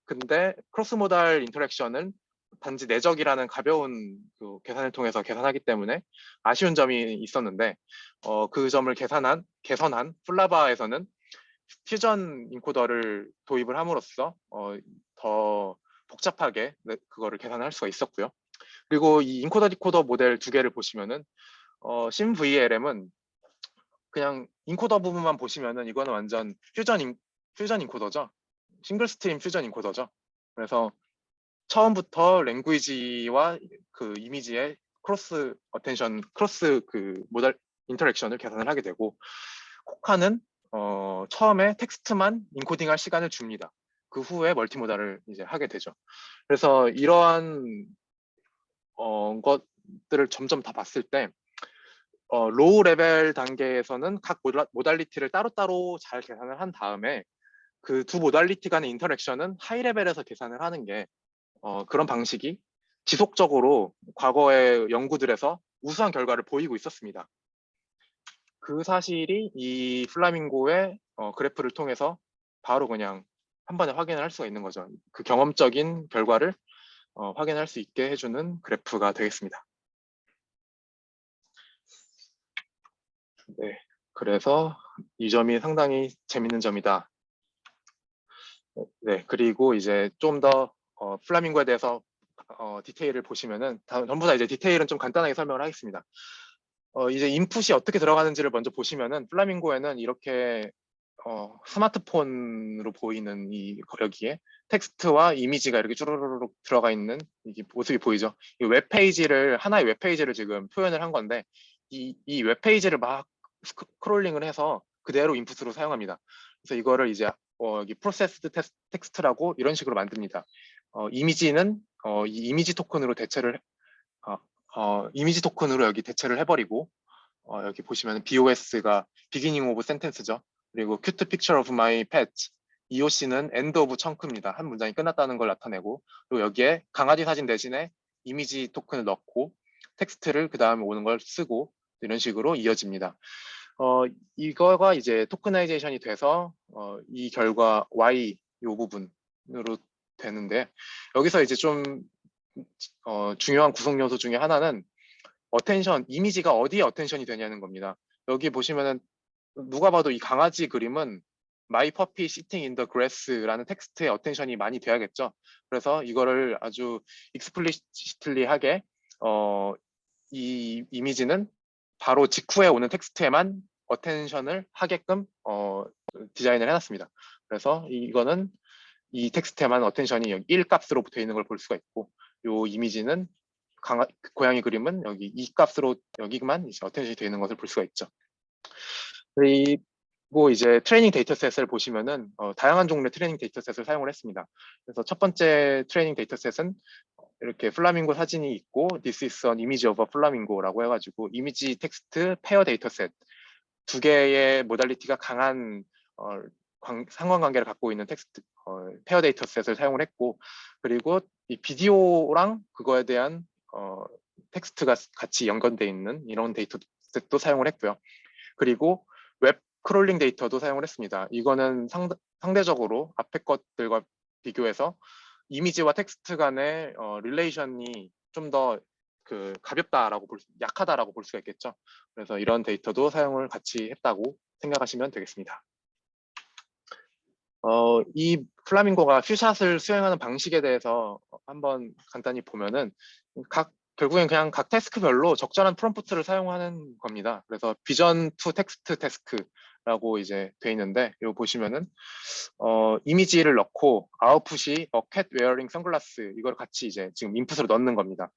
근데 크로스 모달 인터랙션은 단지 내적이라는 가벼운 그 계산을 통해서 계산하기 때문에 아쉬운 점이 있었는데 그 점을 개선한 플라바에서는 퓨전 인코더를 도입을 함으로써 더 복잡하게 그거를 계산할 수가 있었고요. 그리고 이 인코더 디코더 모델 두 개를 보시면은 SimVLM은 그냥 인코더 부분만 보시면은 이거는 완전 퓨전 인코더죠. 싱글 스트림 퓨전 인코더죠. 그래서 처음부터 랭귀지와 그 이미지의 크로스 그 모달 인터랙션을 계산을 하게 되고 코카는 처음에 텍스트만 인코딩할 시간을 줍니다. 그 후에 멀티모달을 이제 하게 되죠. 그래서 이러한 것들을 점점 다 봤을 때 로우 레벨 단계에서는 각 모달리티를 따로따로 잘 계산을 한 다음에 그 두 모달리티 간의 인터랙션은 하이 레벨에서 계산을 하는 게 그런 방식이 지속적으로 과거의 연구들에서 우수한 결과를 보이고 있었습니다. 그 사실이 이 플라밍고의 그래프를 통해서 바로 그냥 한 번에 확인을 할 수가 있는 거죠. 그 경험적인 결과를 확인할 수 있게 해주는 그래프가 되겠습니다. 네, 그래서 이 점이 상당히 재밌는 점이다. 네, 그리고 이제 좀 더 플라밍고에 대해서 디테일을 보시면은 전부 다 이제 디테일은 좀 간단하게 설명을 하겠습니다. 이제 인풋이 어떻게 들어가는지를 먼저 보시면은 플라밍고에는 이렇게 스마트폰으로 보이는 여기에 텍스트와 이미지가 이렇게 쭈루루룩 들어가 있는 이게 모습이 보이죠. 이 웹페이지를 하나의 웹페이지를 지금 표현을 한 건데 이 웹페이지를 막 스크롤링을 해서 그대로 인풋으로 사용합니다. 그래서 이거를 이제 여기 프로세스드 텍스트라고 이런 식으로 만듭니다. 이미지는 이 이미지 토큰으로 이미지 토큰으로 여기 대체를 해버리고 여기 보시면 BOS가 beginning of sentence죠. 그리고 cute picture of my pet EOC는 end of chunk입니다. 한 문장이 끝났다는 걸 나타내고 그리고 여기에 강아지 사진 대신에 이미지 토큰을 넣고 텍스트를 그 다음에 오는 걸 쓰고 이런 식으로 이어집니다. 이거가 이제 토크나이제이션이 돼서 이 결과 Y 이 부분으로 되는데 여기서 이제 좀 중요한 구성 요소 중에 하나는 어텐션, 이미지가 어디에 어텐션이 되냐는 겁니다. 여기 보시면은 누가 봐도 이 강아지 그림은 My puppy sitting in the grass라는 텍스트에 어텐션이 많이 돼야겠죠. 그래서 이거를 아주 익스플리시틀리하게 이 이미지는 바로 직후에 오는 tek스트에만 어텐션을 하게끔 디자인을 해놨습니다. 그래서 이거는 이 텍스트에만 어텐션이 여기 1 값으로 붙어 있는 걸 볼 수가 있고, 요 이미지는 고양이 그림은 여기 2 값으로 여기만 이제 어텐션이 되어 있는 것을 볼 수가 있죠. 그리고 이제 트레이닝 데이터셋을 보시면은 다양한 종류의 트레이닝 데이터셋을 사용을 했습니다. 그래서 첫 번째 트레이닝 데이터셋은 이렇게 플라밍고 사진이 있고 This is an image of a flamingo라고 해가지고 이미지 텍스트 페어 데이터셋 두 개의 모달리티가 강한 상관관계를 갖고 있는 텍스트 페어 데이터셋을 사용을 했고, 그리고 이 비디오랑 그거에 대한 텍스트가 같이 연관되어 있는 이런 데이터셋도 사용을 했고요. 그리고 웹 크롤링 데이터도 사용을 했습니다. 이거는 상대적으로 앞에 것들과 비교해서 이미지와 텍스트 간의 릴레이션이 좀 더 가볍다라고 약하다라고 볼 수가 있겠죠. 그래서 이런 데이터도 사용을 같이 했다고 생각하시면 되겠습니다. 이 플라밍고가 퓨샷을 수행하는 방식에 대해서 한번 간단히 보면은 결국엔 그냥 각 태스크별로 적절한 프롬프트를 사용하는 겁니다. 그래서 비전 투 텍스트 태스크라고 이제 돼 있는데, 이거 보시면은 이미지를 넣고 아웃풋이 cat wearing sunglass 이걸 같이 이제 지금 인풋으로 넣는 겁니다.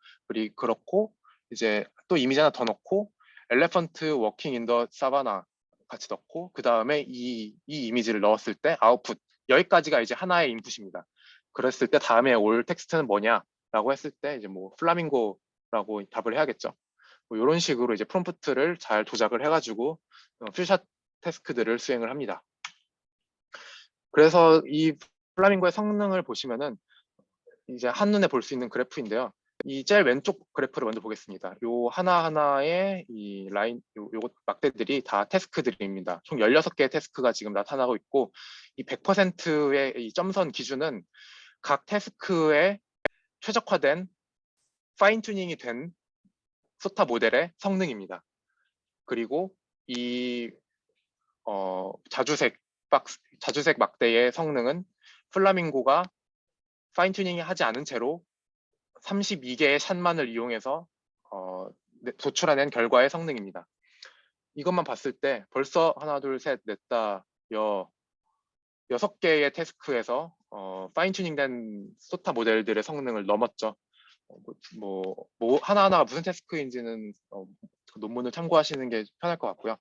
그렇고 이제 또 이미지 하나 더 넣고 elephant walking in the savannah 같이 넣고, 그 다음에 이 이미지를 넣었을 때 아웃풋, 여기까지가 이제 하나의 인풋입니다. 그랬을 때 다음에 올 텍스트는 뭐냐라고 했을 때 이제 뭐 플라밍고라고 답을 해야겠죠. 뭐 이런 식으로 이제 프롬프트를 잘 조작을 해가지고 퓨샷 태스크들을 수행을 합니다. 그래서 이 플라밍고의 성능을 보시면은 이제 한눈에 볼 수 있는 그래프인데요. 이 제일 왼쪽 그래프를 먼저 보겠습니다. 요 하나하나의 이 라인, 요 막대들이 다 태스크들입니다. 총 16개의 태스크가 지금 나타나고 있고, 이 100%의 이 점선 기준은 각 태스크에 최적화된 파인 튜닝이 된 소타 모델의 성능입니다. 그리고 이 자주색 막대의 성능은 플라밍고가 파인 튜닝이 하지 않은 채로 32개의 샷만을 이용해서 도출해낸 결과의 성능입니다. 이것만 봤을 때 벌써 하나, 둘, 셋, 넷, 다, 6개의 태스크에서 파인 튜닝된 소타 모델들의 성능을 넘었죠. 하나하나가 무슨 태스크인지는 논문을 참고하시는 게 편할 것 같고요.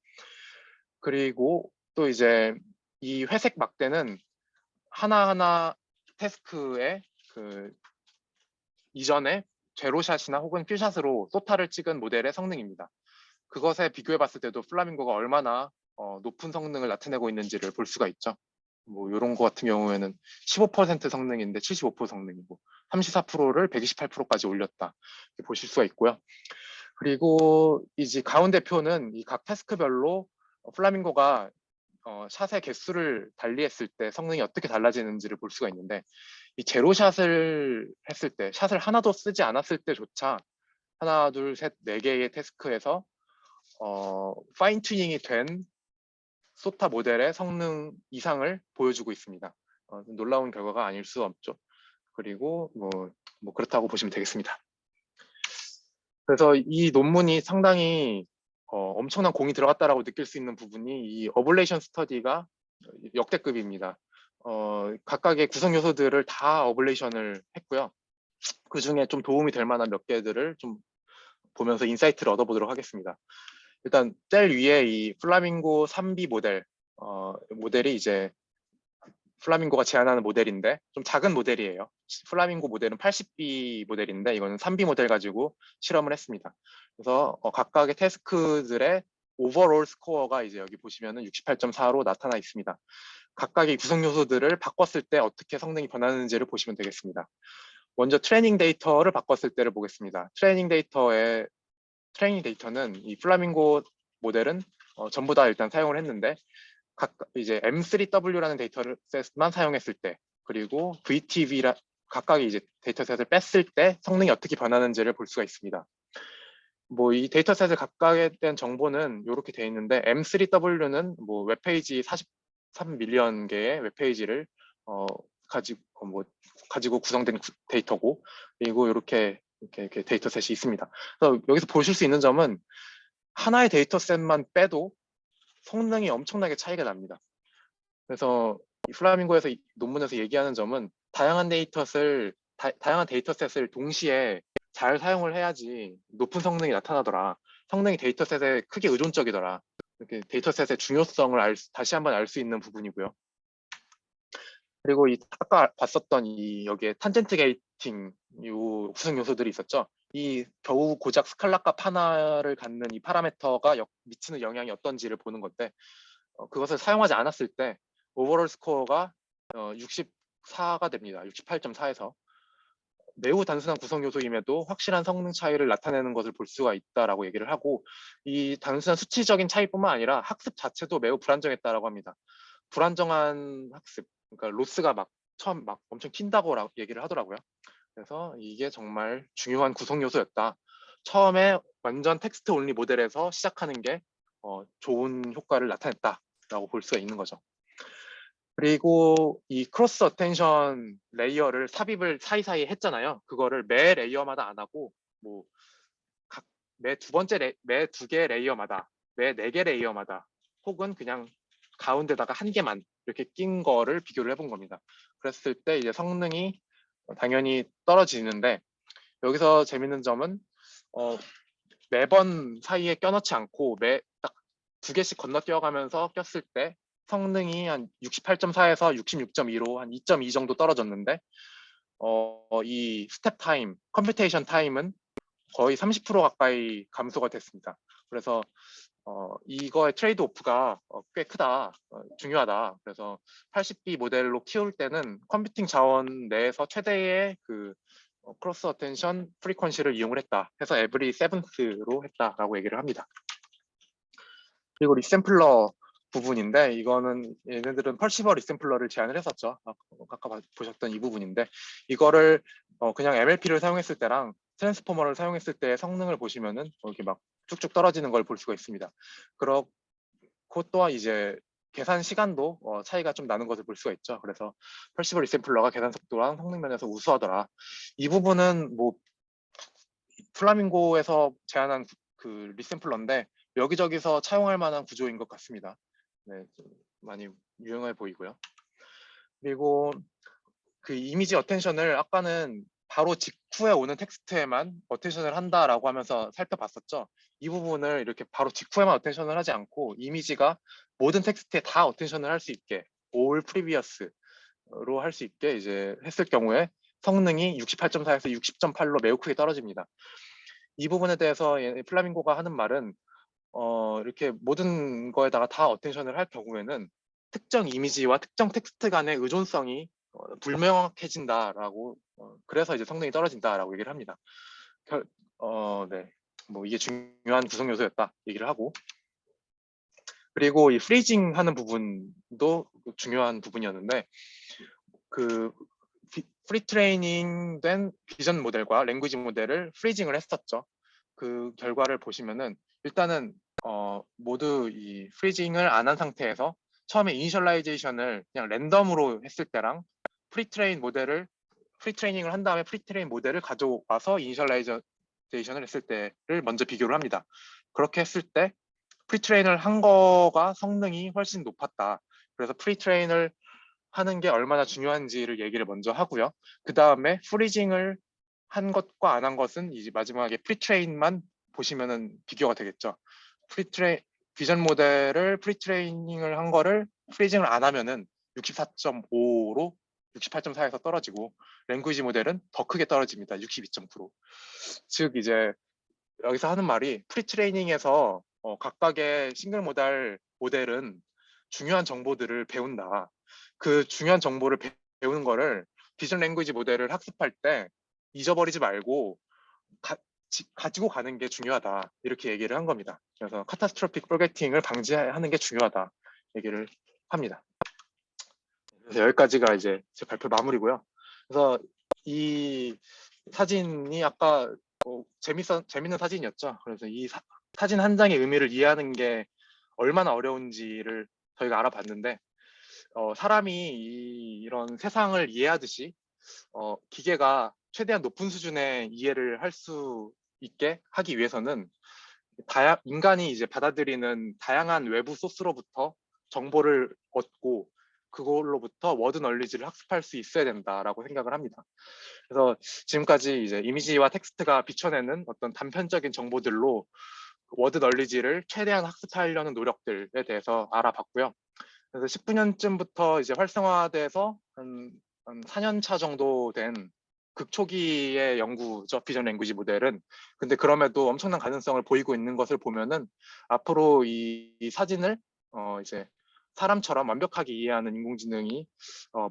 그리고 또 이제 이 회색 막대는 하나하나 태스크의 이전에 제로샷이나 혹은 퓨샷으로 소타를 찍은 모델의 성능입니다. 그것에 비교해 봤을 때도 플라밍고가 얼마나 높은 성능을 나타내고 있는지를 볼 수가 있죠. 뭐 이런 거 같은 경우에는 15% 성능인데 75% 성능이고 34%를 128%까지 올렸다 보실 수가 있고요. 그리고 이제 가운데 표는 이 각 태스크별로 플라밍고가 샷의 개수를 달리했을 때 성능이 어떻게 달라지는지를 볼 수가 있는데, 이 제로샷을 했을 때, 샷을 하나도 쓰지 않았을 때조차 하나, 둘, 셋, 4개의 태스크에서 파인 튜닝이 된 소타 모델의 성능 이상을 보여주고 있습니다. 놀라운 결과가 아닐 수 없죠. 그리고 뭐 그렇다고 보시면 되겠습니다. 그래서 이 논문이 상당히 엄청난 공이 들어갔다라고 느낄 수 있는 부분이 이 어블레이션 스터디가 역대급입니다. 각각의 구성 요소들을 다 어블레이션을 했고요. 그 중에 좀 도움이 될 만한 몇 개들을 좀 보면서 인사이트를 얻어보도록 하겠습니다. 일단 제일 위에 이 플라밍고 3B 모델이 이제 플라밍고가 제안하는 모델인데 좀 작은 모델이에요. 플라밍고 모델은 80B 모델인데 이거는 3B 모델 가지고 실험을 했습니다. 그래서 각각의 태스크들의 오버롤 스코어가 이제 여기 보시면은 68.4로 나타나 있습니다. 각각의 구성 요소들을 바꿨을 때 어떻게 성능이 변하는지를 보시면 되겠습니다. 먼저 트레이닝 데이터를 바꿨을 때를 보겠습니다. 트레이닝 데이터는 이 플라밍고 모델은 전부 다 일단 사용을 했는데 이제 M3W라는 데이터셋만 사용했을 때, 그리고 각각의 이제 데이터셋을 뺐을 때 성능이 어떻게 변하는지를 볼 수가 있습니다. 뭐 이 데이터셋을 각각에 대한 정보는 이렇게 되어 있는데 M3W는 뭐 웹페이지 43밀리언 개의 웹페이지를 가지고 구성된 데이터고, 그리고 이렇게 데이터셋이 있습니다. 그래서 여기서 보실 수 있는 점은 하나의 데이터셋만 빼도 성능이 엄청나게 차이가 납니다. 그래서 이 플라밍고에서 논문에서 얘기하는 점은 다양한 데이터셋을 동시에 잘 사용을 해야지 높은 성능이 나타나더라. 성능이 데이터셋에 크게 의존적이더라. 이렇게 데이터셋의 중요성을 다시 한번 알 수 있는 부분이고요. 그리고 아까 봤었던 여기에 탄젠트 게이팅 요 구성 요소들이 있었죠. 이 겨우 고작 스칼라 값 하나를 갖는 이 파라미터가 미치는 영향이 어떤지를 보는 건데, 그것을 사용하지 않았을 때 오버롤 스코어가 64가 됩니다. 68.4에서 매우 단순한 구성 요소임에도 확실한 성능 차이를 나타내는 것을 볼 수가 있다라고 얘기를 하고, 이 단순한 수치적인 차이뿐만 아니라 학습 자체도 매우 불안정했다라고 합니다. 불안정한 학습, 그러니까 로스가 처음 엄청 튄다고 얘기를 하더라고요. 그래서 이게 정말 중요한 구성 요소였다. 처음에 완전 텍스트 온리 모델에서 시작하는 게 좋은 효과를 나타냈다라고 볼 수가 있는 거죠. 그리고 이 크로스 어텐션 레이어를 삽입을 사이사이 했잖아요. 그거를 매 레이어마다 안 하고 뭐 매 두 개 레이어마다, 매 네 개 레이어마다, 혹은 그냥 가운데다가 한 개만 이렇게 낀 거를 비교를 해본 겁니다. 그랬을 때 이제 성능이 당연히 떨어지는데, 여기서 재밌는 점은 매번 사이에 껴넣지 않고 딱 두 개씩 건너뛰어가면서 꼈을 때 성능이 한 68.4에서 66.2로 한 2.2 정도 떨어졌는데, 이 스텝 타임, 컴퓨테이션 타임은 거의 30% 가까이 감소가 됐습니다. 그래서 이거의 트레이드 오프가 꽤 크다, 중요하다. 그래서 80B 모델로 키울 때는 컴퓨팅 자원 내에서 최대의 크로스 어텐션 프리퀀시를 이용을 했다 해서 에브리 세븐스로 했다라고 얘기를 합니다. 그리고 리샘플러 부분인데, 이거는 얘네들은 펄시버 리샘플러를 제안을 했었죠. 아까 보셨던 이 부분인데, 이거를 그냥 MLP를 사용했을 때랑 트랜스포머를 사용했을 때의 성능을 보시면은 이렇게 막 쭉쭉 떨어지는 걸 볼 수가 있습니다. 그렇고 또한 이제 계산 시간도 차이가 좀 나는 것을 볼 수가 있죠. 그래서 펄시버 리샘플러가 계산 속도랑 성능 면에서 우수하더라. 이 부분은 뭐 플라밍고에서 제안한 그 리샘플러인데 여기저기서 차용할 만한 구조인 것 같습니다. 네, 좀 많이 유용해 보이고요. 그리고 그 이미지 어텐션을 아까는 바로 직후에 오는 텍스트에만 어텐션을 한다라고 하면서 살펴봤었죠. 이 부분을 이렇게 바로 직후에만 어텐션을 하지 않고 이미지가 모든 텍스트에 다 어텐션을 할 수 있게, all previous로 할 수 있게 이제 했을 경우에 성능이 68.4에서 60.8로 매우 크게 떨어집니다. 이 부분에 대해서 플라밍고가 하는 말은 이렇게 모든 거에다가 다 어텐션을 할 경우에는 특정 이미지와 특정 텍스트 간의 의존성이 불명확해진다라고, 그래서 이제 성능이 떨어진다라고 얘기를 합니다. 네, 뭐 이게 중요한 구성 요소였다 얘기를 하고, 그리고 이 프리징 하는 부분도 중요한 부분이었는데, 그 프리 트레이닝 된 비전 모델과 랭귀지 모델을 프리징을 했었죠. 그 결과를 보시면은 일단은 모두 이 프리징을 안 한 상태에서 처음에 이니셜라이제이션을 그냥 랜덤으로 했을 때랑 프리트레이닝을 한 다음에 프리트레인 모델을 가져와서 이니셜라이제이션을 했을 때를 먼저 비교를 합니다. 그렇게 했을 때 프리트레인을 한 거가 성능이 훨씬 높았다. 그래서 프리트레인을 하는 게 얼마나 중요한지를 얘기를 먼저 하고요. 그 다음에 프리징을 한 것과 안 한 것은 이제 마지막에 프리트레인만 보시면은 비교가 되겠죠. 비전 모델을 프리트레이닝을 한 거를 프리징을 안 하면은 64.5로 68.4에서 떨어지고, 랭귀지 모델은 더 크게 떨어집니다. 62.9로. 즉 이제 여기서 하는 말이 프리트레이닝에서 각각의 싱글 모델 모델은 중요한 정보들을 배운다. 그 중요한 정보를 배우는 거를 비전 랭귀지 모델을 학습할 때 잊어버리지 말고 가지고 가는 게 중요하다. 이렇게 얘기를 한 겁니다. 그래서 카타스트로픽 포게팅을 방지하는 게 중요하다 얘기를 합니다. 그래서 여기까지가 이제 제 발표 마무리고요. 그래서 이 사진이 아까 재밌는 사진이었죠. 그래서 이 사진 한 장의 의미를 이해하는 게 얼마나 어려운지를 저희가 알아봤는데 사람이 이런 세상을 이해하듯이 기계가 최대한 높은 수준의 이해를 할 수 있게 하기 위해서는 인간이 이제 받아들이는 다양한 외부 소스로부터 정보를 얻고 그걸로부터 워드 널리지를 학습할 수 있어야 된다라고 생각을 합니다. 그래서 지금까지 이제 이미지와 텍스트가 비춰내는 어떤 단편적인 정보들로 워드 널리지를 최대한 학습하려는 노력들에 대해서 알아봤고요. 그래서 19년쯤부터 이제 활성화돼서 한 4년 차 정도 된 극초기의 연구죠, 비전 랭귀지 모델은. 근데 그럼에도 엄청난 가능성을 보이고 있는 것을 보면은 앞으로 이 사진을 이제 사람처럼 완벽하게 이해하는 인공지능이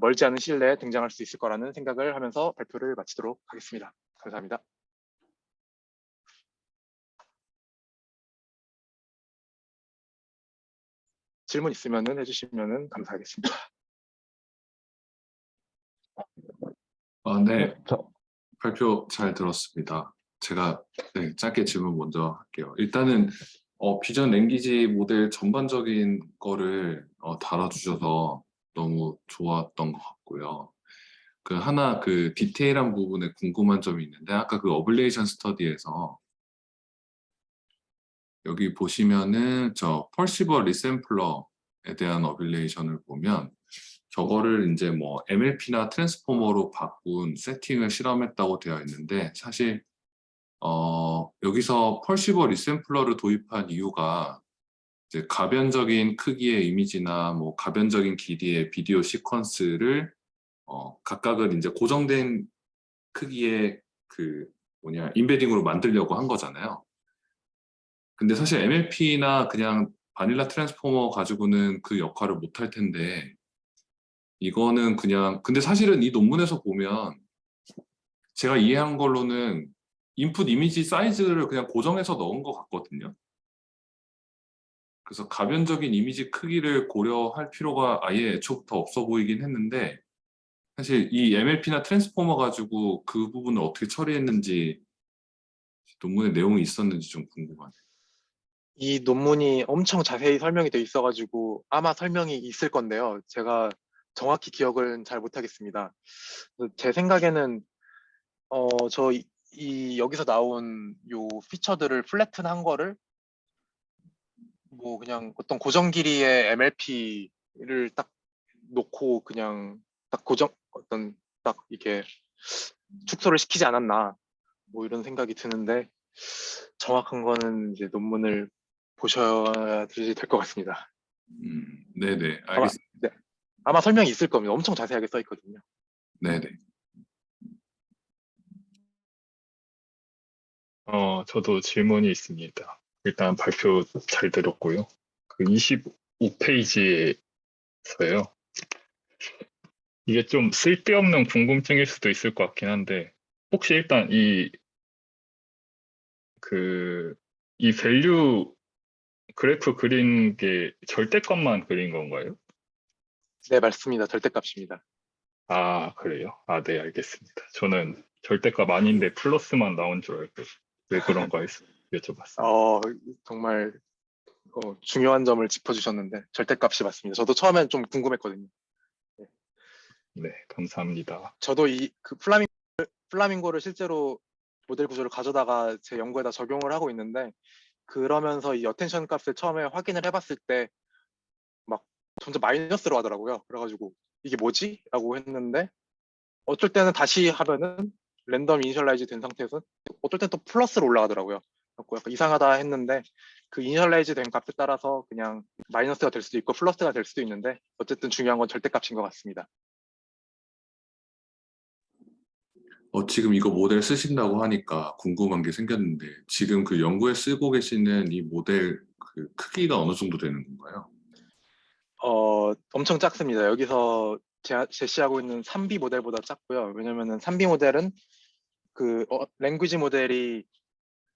멀지 않은 시일 내에 등장할 수 있을 거라는 생각을 하면서 발표를 마치도록 하겠습니다. 감사합니다. 질문 있으면은 해주시면은 감사하겠습니다. 네, 저, 발표 잘 들었습니다. 제가 네, 짧게 질문 먼저 할게요. 일단은 비전 랭귀지 모델 전반적인 거를 다뤄주셔서 너무 좋았던 것 같고요. 그 디테일한 부분에 궁금한 점이 있는데 아까 그 어블레이션 스터디에서 여기 보시면은 저 펄시버 리샘플러에 대한 어빌레이션을 보면 저거를 이제 뭐 MLP나 트랜스포머로 바꾼 세팅을 실험했다고 되어 있는데 사실 여기서 펄시버 리샘플러를 도입한 이유가 이제 가변적인 크기의 이미지나 뭐 가변적인 길이의 비디오 시퀀스를 각각을 이제 고정된 크기의 그 인베딩으로 만들려고 한 거잖아요. 근데 사실 MLP나 그냥 바닐라 트랜스포머 가지고는 그 역할을 못 할 텐데 이거는 그냥 근데 사실은 이 논문에서 보면 제가 이해한 걸로는 인풋 이미지 사이즈를 그냥 고정해서 넣은 것 같거든요. 그래서 가변적인 이미지 크기를 고려할 필요가 아예 애초부터 없어 보이긴 했는데 사실 이 MLP나 트랜스포머 가지고 그 부분을 어떻게 처리했는지 논문에 내용이 있었는지 좀 궁금하네요. 이 논문이 엄청 자세히 설명이 돼 있어가지고 아마 설명이 있을 건데요. 제가 정확히 기억은 잘 못하겠습니다. 제 생각에는 여기서 나온 요 피처들을 플래튼한 거를 뭐 그냥 어떤 고정 길이의 MLP를 딱 놓고 그냥 딱 딱 이렇게 축소를 시키지 않았나 뭐 이런 생각이 드는데 정확한 거는 이제 논문을 보셔야 될 것 같습니다. 네네, 아마 알겠습니다. 네, 아마 설명이 있을 겁니다. 엄청 자세하게 써 있거든요. 네네. 저도 질문이 있습니다. 일단 발표 잘 들었고요. 그 25페이지에서요. 이게 좀 쓸데없는 궁금증일 수도 있을 것 같긴 한데, 혹시 일단 이 밸류 그래프 그린 게 절대값만 그린 건가요? 네, 맞습니다. 절대값입니다. 아, 그래요? 아, 네, 알겠습니다. 저는 절대값 아닌데 플러스만 나온 줄 알고 왜 그런가 해서 여쭤봤습니다. 정말 중요한 점을 짚어주셨는데 절대값이 맞습니다. 저도 처음엔 좀 궁금했거든요. 네, 감사합니다. 저도 그 플라밍고를 실제로 모델 구조를 가져다가 제 연구에다 적용을 하고 있는데 그러면서 이 어텐션 값을 처음에 확인을 해봤을 때 막 점점 마이너스로 하더라고요. 그래가지고 이게 뭐지? 라고 했는데 어쩔 때는 다시 하면은 랜덤 이니셜라이즈 된 상태에서 어떨 땐 또 플러스로 올라가더라고요. 그래서 약간 이상하다 했는데 그 이니셜라이즈 된 값에 따라서 그냥 마이너스가 될 수도 있고 플러스가 될 수도 있는데 어쨌든 중요한 건 절대값인 것 같습니다. 지금 이거 모델 쓰신다고 하니까 궁금한 게 생겼는데 지금 그 연구에 쓰고 계시는 이 모델 그 크기가 어느 정도 되는 건가요? 엄청 작습니다. 여기서 제시하고 있는 3B 모델보다 작고요. 왜냐면은 3B 모델은 랭귀지 모델이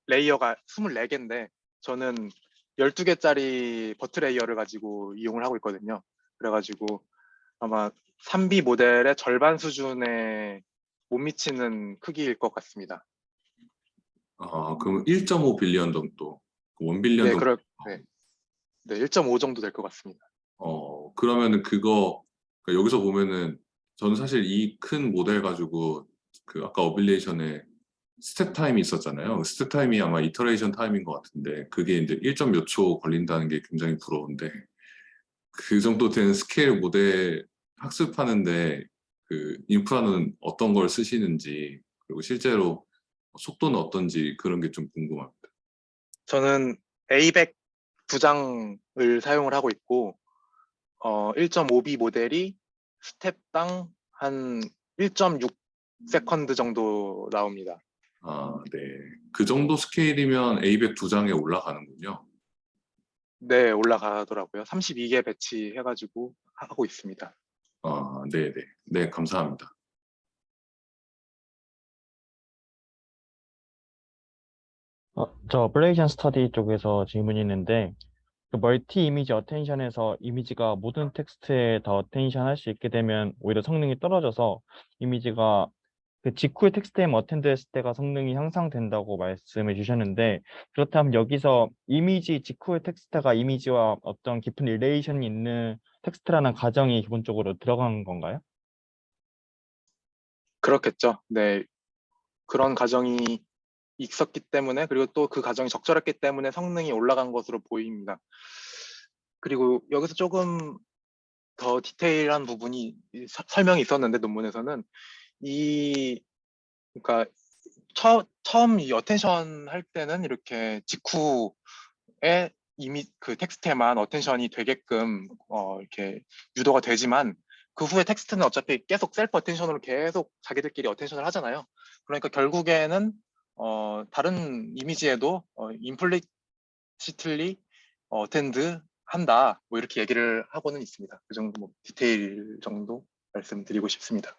레이어가 24개인데 저는 12개짜리 버트 레이어를 가지고 이용을 하고 있거든요. 그래가지고 아마 3B 모델의 절반 수준의 못 미치는 크기일 것 같습니다. 그럼 1.5 빌리언 정도, 1 빌리언 네, 정도. 네, 네, 1.5 정도 될 것 같습니다. 그러면은 그러니까 여기서 보면은 저는 사실 이 큰 모델 가지고 그 아까 어빌리에이션에 스텝 타임이 있었잖아요. 스텝 타임이 아마 이터레이션 타임인 것 같은데 그게 이제 1점 몇 초 걸린다는 게 굉장히 부러운데 그 정도 된 스케일 모델 학습하는데 그 인프라는 어떤 걸 쓰시는지 그리고 실제로 속도는 어떤지 그런 게 좀 궁금합니다. 저는 A100 2장을 사용을 하고 있고 1.5B 모델이 스텝당 한 1.6 세컨드 정도 나옵니다. 네. 그 정도 스케일이면 A100 2장에 올라가는군요. 네, 올라가더라고요. 32개 배치해가지고 하고 있습니다. 네네. 네, 감사합니다. 저 어플레이션 스터디 쪽에서 질문이 있는데, 그 멀티 이미지 어텐션에서 이미지가 모든 텍스트에 다 어텐션 할 수 있게 되면 오히려 성능이 떨어져서 이미지가 그 직후에 텍스트에 어텐드 했을 때가 성능이 향상된다고 말씀해 주셨는데, 그렇다면 여기서 이미지 직후의 텍스트가 이미지와 어떤 깊은 릴레이션이 있는 텍스트라는 가정이 기본적으로 들어간 건가요? 그렇겠죠. 네, 그런 가정이 있었기 때문에 그리고 또 그 가정이 적절했기 때문에 성능이 올라간 것으로 보입니다. 그리고 여기서 조금 더 디테일한 부분이 설명이 있었는데 논문에서는 이 그러니까 처음 이 어텐션 할 때는 이렇게 직후에 이미 그 텍스트에만 어텐션이 되게끔 이렇게 유도가 되지만 그 후에 텍스트는 어차피 계속 셀프 어텐션으로 계속 자기들끼리 어텐션을 하잖아요. 그러니까 결국에는 다른 이미지에도 임플리시틀리 어텐드 한다 뭐 이렇게 얘기를 하고는 있습니다. 그 정도 뭐 디테일 정도 말씀드리고 싶습니다.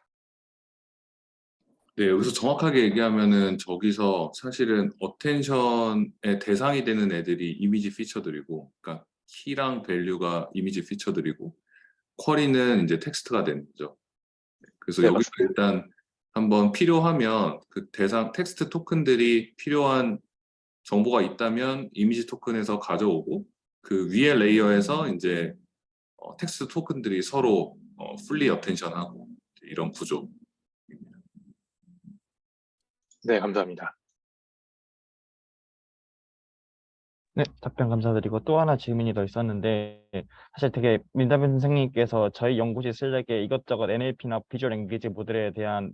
네, 여기서 정확하게 얘기하면은 저기서 사실은 어텐션의 대상이 되는 애들이 이미지 피처들이고, 그러니까 키랑 밸류가 이미지 피처들이고, 쿼리는 이제 텍스트가 되는 거죠. 그래서 네, 여기서 맞습니다. 일단 한번 필요하면 그 대상 텍스트 토큰들이 필요한 정보가 있다면 이미지 토큰에서 가져오고 그 위에 레이어에서 이제 텍스트 토큰들이 서로 풀리 어텐션하고 이런 구조. 네, 감사합니다. 네, 답변 감사드리고 또 하나 질문이 더 있었는데 사실 되게 민다빈 선생님께서 저희 연구실 슬랙에 이것저것 NLP나 비주얼 랭귀지 모델에 대한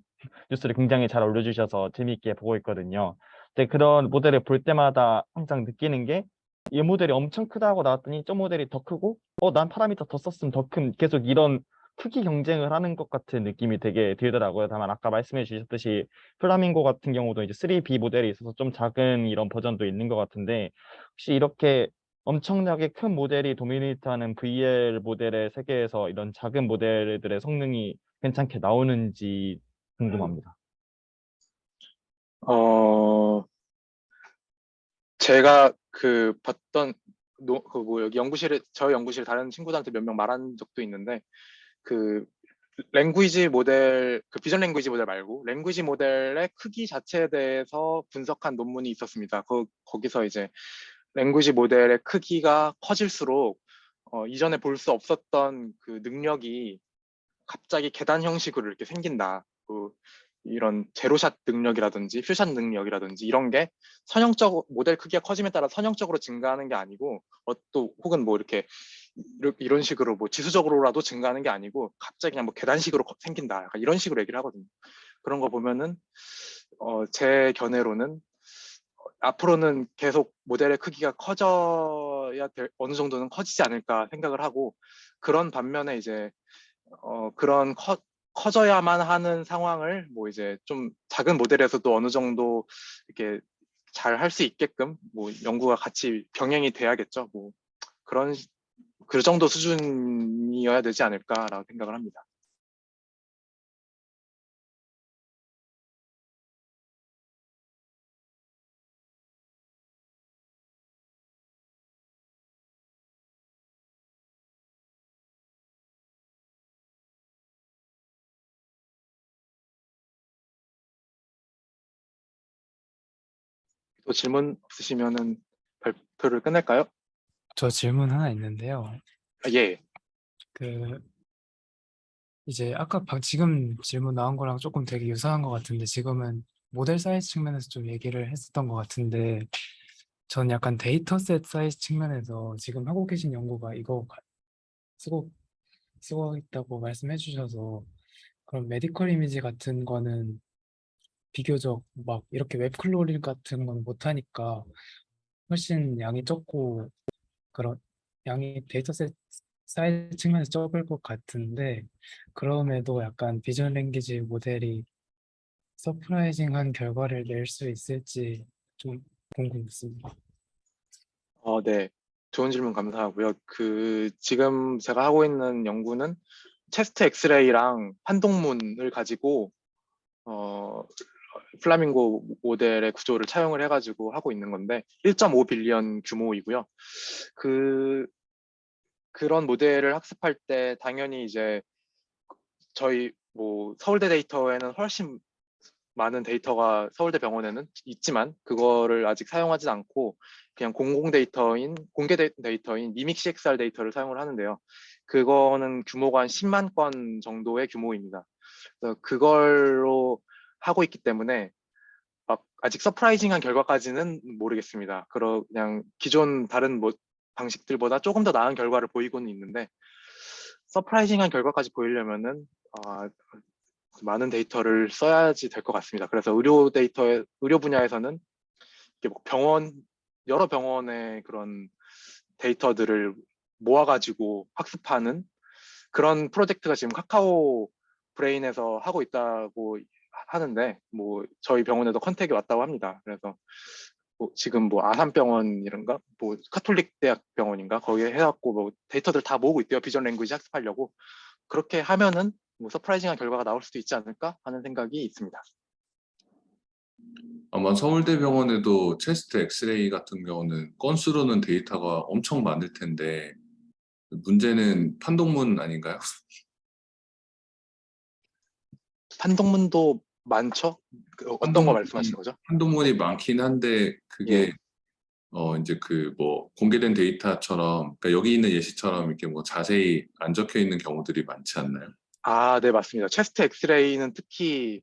뉴스를 굉장히 잘 올려주셔서 재미있게 보고 있거든요. 근데 그런 모델을 볼 때마다 항상 느끼는 게 이 모델이 엄청 크다고 나왔더니 저 모델이 더 크고 난 파라미터 더 썼으면 더 큼 계속 이런 크기 경쟁을 하는 것 같은 느낌이 되게 들더라고요. 다만 아까 말씀해 주셨듯이 플라밍고 같은 경우도 이제 3B 모델이 있어서 좀 작은 이런 버전도 있는 것 같은데 혹시 이렇게 엄청나게 큰 모델이 도미네이트하는 VL 모델의 세계에서 이런 작은 모델들의 성능이 괜찮게 나오는지 궁금합니다. 어, 제가 그 봤던 그뭐 여기 연구실에 저희 연구실에 다른 친구들한테 몇 명 말한 적도 있는데 그 랭귀지 모델 그 비전 랭귀지 모델 말고 랭귀지 모델의 크기 자체에 대해서 분석한 논문이 있었습니다. 거기서 이제 랭귀지 모델의 크기가 커질수록 이전에 볼 수 없었던 그 능력이 갑자기 계단 형식으로 이렇게 생긴다. 이런 제로샷 능력이라든지 퓨샷 능력이라든지 이런 게 모델 크기가 커짐에 따라 선형적으로 증가하는 게 아니고 또 혹은 뭐 이렇게 이런 식으로 뭐 지수적으로라도 증가하는 게 아니고 갑자기 그냥 뭐 계단식으로 생긴다. 약간 이런 식으로 얘기를 하거든요. 그런 거 보면은 제 견해로는 앞으로는 계속 모델의 크기가 어느 정도는 커지지 않을까 생각을 하고 그런 반면에 이제 그런 커져야만 하는 상황을 뭐 이제 좀 작은 모델에서도 어느 정도 이렇게 잘 할 수 있게끔 뭐 연구가 같이 병행이 돼야겠죠. 뭐 그 정도 수준이어야 되지 않을까라고 생각을 합니다. 또 질문 없으시면은 발표를 끝낼까요? 저 질문 하나 있는데요. 아, 예. 그 이제 아까 지금 질문 나온 거랑 조금 되게 유사한 것 같은데 지금은 모델 사이즈 측면에서 좀 얘기를 했었던 것 같은데 전 약간 데이터셋 사이즈 측면에서 지금 하고 계신 연구가 이거 쓰고 있다고 말씀해 주셔서 그럼 메디컬 이미지 같은 거는 비교적 막 이렇게 웹클로링 같은 건 못하니까 훨씬 양이 적고 그런 양이 데이터셋 사이즈 측면에서 적을 것 같은데 그럼에도 약간 비전 랭귀지 모델이 서프라이징한 결과를 낼 수 있을지 좀 궁금했습니다. 네. 좋은 질문 감사하고요. 지금 제가 하고 있는 연구는 체스트 엑스레이랑 판동문을 가지고 플라밍고 모델의 구조를 차용을 해가지고 하고 있는 건데 1.5 빌리언 규모이고요. 그런 모델을 학습할 때 당연히 이제 저희 뭐 서울대 데이터에는 훨씬 많은 데이터가 서울대 병원에는 있지만 그거를 아직 사용하지 않고 그냥 공개 데이터인 미믹 CXR 데이터를 사용을 하는데요. 그거는 규모가 한 10만 건 정도의 규모입니다. 그래서 그걸로 하고 있기 때문에 막 아직 서프라이징한 결과까지는 모르겠습니다. 그냥 기존 다른 방식들보다 조금 더 나은 결과를 보이고는 있는데 서프라이징한 결과까지 보이려면은 많은 데이터를 써야지 될 것 같습니다. 그래서 의료 분야에서는 이렇게 뭐 여러 병원의 그런 데이터들을 모아가지고 학습하는 그런 프로젝트가 지금 카카오 브레인에서 하고 있다고 하는데, 뭐 저희 병원에도 컨택이 왔다고 합니다. 그래서 지금 뭐 아산병원이란가, 뭐 카톨릭 대학 병원인가 거기에 해갖고 뭐 데이터들 다 모으고 있대요. 비전 랭귀지 학습하려고. 그렇게 하면은 뭐 서프라이징한 결과가 나올 수도 있지 않을까 하는 생각이 있습니다. 아마 서울대병원에도 체스트 엑스레이 같은 경우는 건수로는 데이터가 엄청 많을 텐데 문제는 판독문 아닌가요? 판독문도 많죠? 어떤 거 말씀하시는 거죠? 판독문이 많긴 한데 그게 예. 이제 그 뭐 공개된 데이터처럼 그러니까 여기 있는 예시처럼 이렇게 뭐 자세히 안 적혀 있는 경우들이 많지 않나요? 네, 맞습니다. 체스트 엑스레이는 특히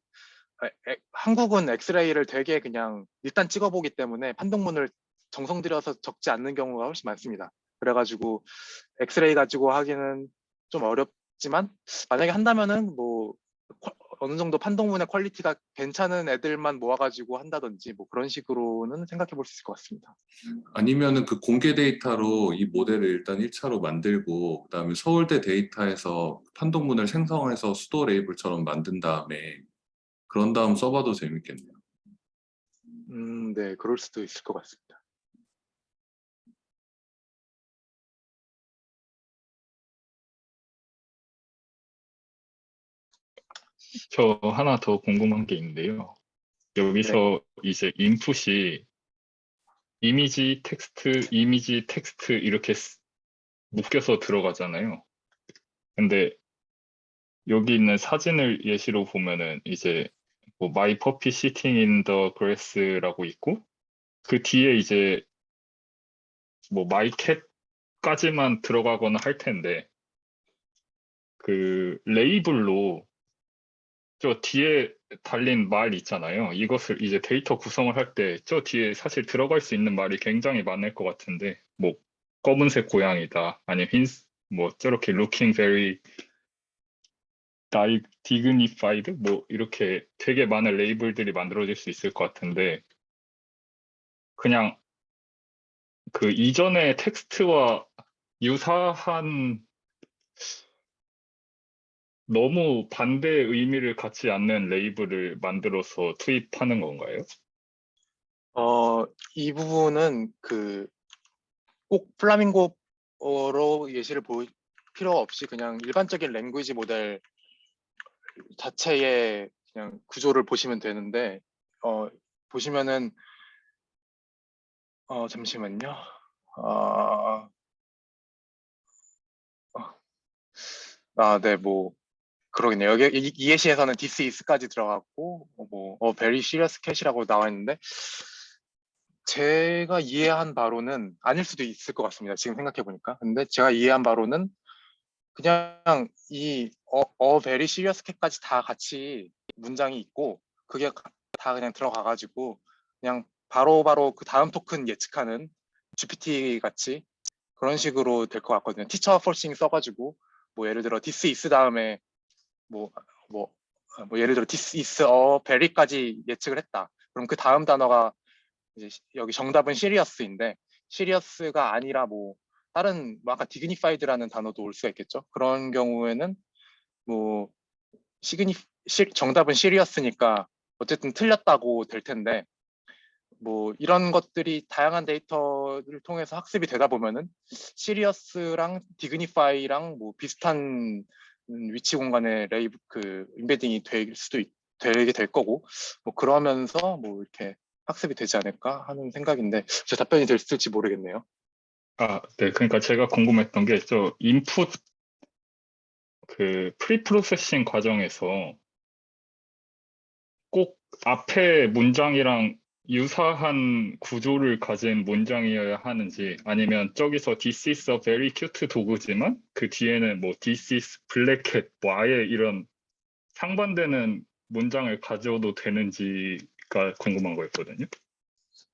한국은 엑스레이를 되게 그냥 일단 찍어보기 때문에 판독문을 정성 들여서 적지 않는 경우가 훨씬 많습니다. 그래가지고 엑스레이 가지고 하기는 좀 어렵지만 만약에 한다면은 뭐 어느 정도 판독문의 퀄리티가 괜찮은 애들만 모아가지고 한다든지 뭐 그런 식으로는 생각해 볼 수 있을 것 같습니다. 아니면은 그 공개 데이터로 이 모델을 일단 1차로 만들고 그다음에 서울대 데이터에서 판독문을 생성해서 수도 레이블처럼 만든 다음에 그런 다음 써봐도 재밌겠네요. 네, 그럴 수도 있을 것 같습니다. 저 하나 더 궁금한 게 있는데요. 여기서 이제 인풋이 이미지, 텍스트 이렇게 묶여서 들어가잖아요. 근데 여기 있는 사진을 예시로 보면은 이제 뭐 My Puppy Sitting in the Grass라고 있고 그 뒤에 이제 뭐 My Cat까지만 들어가거나 할 텐데 그 레이블로 저 뒤에 달린 말 있잖아요. 이것을 이제 데이터 구성을 할 때 저 뒤에 사실 들어갈 수 있는 말이 굉장히 많을 것 같은데 뭐 검은색 고양이다 아니면 뭐 저렇게 looking very dignified 뭐 이렇게 되게 많은 레이블들이 만들어질 수 있을 것 같은데 그냥 그 이전의 텍스트와 유사한 너무 반대 의미를 갖지 않는 레이블을 만들어서 투입하는 건가요? 이 부분은 꼭 플라밍고로 예시를 볼 필요 없이 그냥 일반적인 랭귀지 모델 자체의 그냥 구조를 보시면 되는데, 보시면은, 잠시만요. 네, 뭐, 그러겠네요. 여기 이 예시에서는 this is까지 들어갔고, very serious cat이라고 나와 있는데, 제가 이해한 바로는 아닐 수도 있을 것 같습니다. 지금 생각해 보니까. 근데 제가 이해한 바로는 그냥 이 very serious cat까지 다 같이 문장이 있고 그게 다 그냥 들어가가지고 그냥 바로바로 그 다음 토큰 예측하는 GPT 같이 그런 식으로 될 것 같거든요. 티처 폴싱 써가지고 뭐 예를 들어 this is 다음에 뭐 예를 들어 this is a very까지 예측을 했다. 그럼 그 다음 단어가 이제 여기 정답은 seriously,인데 serious가 아니라 뭐 다른 뭐 아까 dignified라는 단어도 올 수가 있겠죠. 그런 경우에는 뭐 정답은 serious니까 어쨌든 틀렸다고 될 텐데 뭐 이런 것들이 다양한 데이터를 통해서 학습이 되다 보면은 serious랑 dignify랑 뭐 비슷한 위치 공간의 그 임베딩이 되게 될 거고 뭐 그러면서 뭐 이렇게 학습이 되지 않을까 하는 생각인데 제 답변이 됐을지 모르겠네요. 네. 그러니까 제가 궁금했던 게 인풋 그 프리프로세싱 과정에서 꼭 앞에 문장이랑 유사한 구조를 가진 문장이어야 하는지 아니면 저기서 this is a very cute dog지만 그 뒤에는 뭐 this is black cat 뭐 아예 이런 상반되는 문장을 가져도 되는지가 궁금한 거였거든요.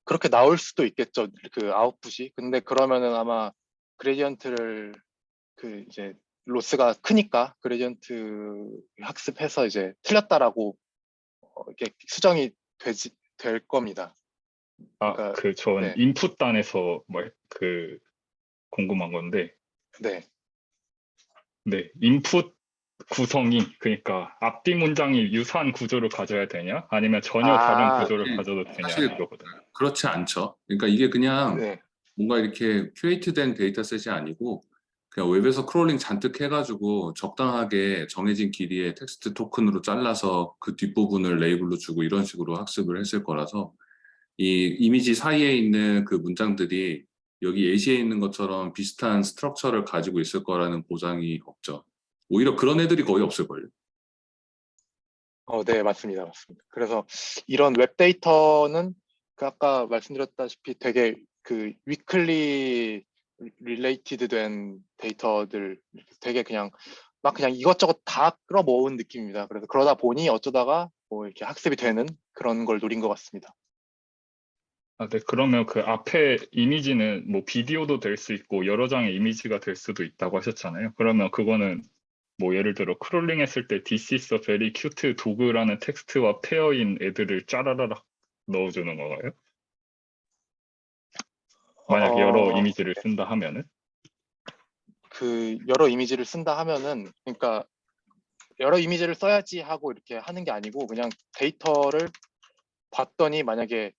그렇게 나올 수도 있겠죠. 그 아웃풋이. 근데 그러면은 아마 그레디언트를 그 이제 로스가 크니까 그레디언트 학습해서 이제 틀렸다라고 이렇게 수정이 될 겁니다. 그러니까 전 네. 인풋 단에서 그 궁금한 건데, 네. 네, 인풋 구성이 그러니까 앞뒤 문장이 유사한 구조를 가져야 되냐, 아니면 전혀 다른 구조를 가져도 되냐 사실 이거거든요. 그렇지 않죠. 그러니까 이게 그냥 네. 뭔가 이렇게 큐레이트된 데이터셋이 아니고 그냥 웹에서 크롤링 잔뜩 해가지고 적당하게 정해진 길이의 텍스트 토큰으로 잘라서 그 뒷부분을 레이블로 주고 이런 식으로 학습을 했을 거라서 이 이미지 사이에 있는 그 문장들이 여기 예시에 있는 것처럼 비슷한 스트럭처를 가지고 있을 거라는 보장이 없죠. 오히려 그런 애들이 거의 없을걸요. 네, 맞습니다. 맞습니다. 그래서 이런 웹 데이터는 그 아까 말씀드렸다시피 되게 그 위클리 릴레이티드 된 데이터들 되게 그냥 막 그냥 이것저것 다 끌어모은 느낌입니다. 그래서 그러다 보니 어쩌다가 뭐 이렇게 학습이 되는 그런 걸 노린 것 같습니다. 네, 그러면 그 앞에 이미지는 뭐 비디오도 될 수 있고 여러 장의 이미지가 될 수도 있다고 하셨잖아요. 그러면 그거는 뭐 예를 들어 크롤링 했을 때 This is a very cute dog라는 텍스트와 페어인 애들을 짜라라락 넣어주는 건가요? 만약 여러 이미지를 쓴다 하면은? 그 여러 이미지를 쓴다 하면은 그러니까 여러 이미지를 써야지 하고 이렇게 하는 게 아니고 그냥 데이터를 봤더니 만약에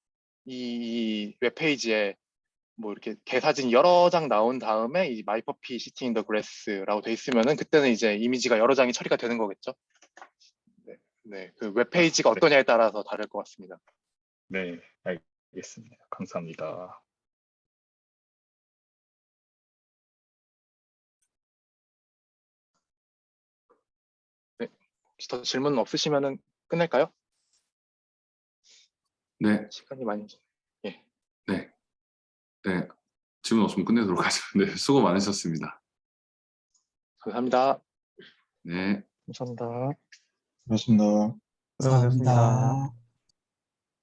이 웹페이지에 뭐 이렇게 개사진 여러 장 나온 다음에 이 마이 퍼피 시팅 인 더 그래스라고 돼 있으면은 그때는 이제 이미지가 여러 장이 처리가 되는 거겠죠. 네, 네. 그 웹페이지가 네. 어떠냐에 따라서 다를 것 같습니다. 네, 알겠습니다. 감사합니다. 네. 혹시 더 질문 없으시면은 끝낼까요? 네, 시간이 많이. 예. 네, 네. 질문 없으면 끝내도록 하죠. 네, 수고 많으셨습니다. 감사합니다. 네. 감사합니다. 고맙습니다. 고생하셨습니다. 감사합니다.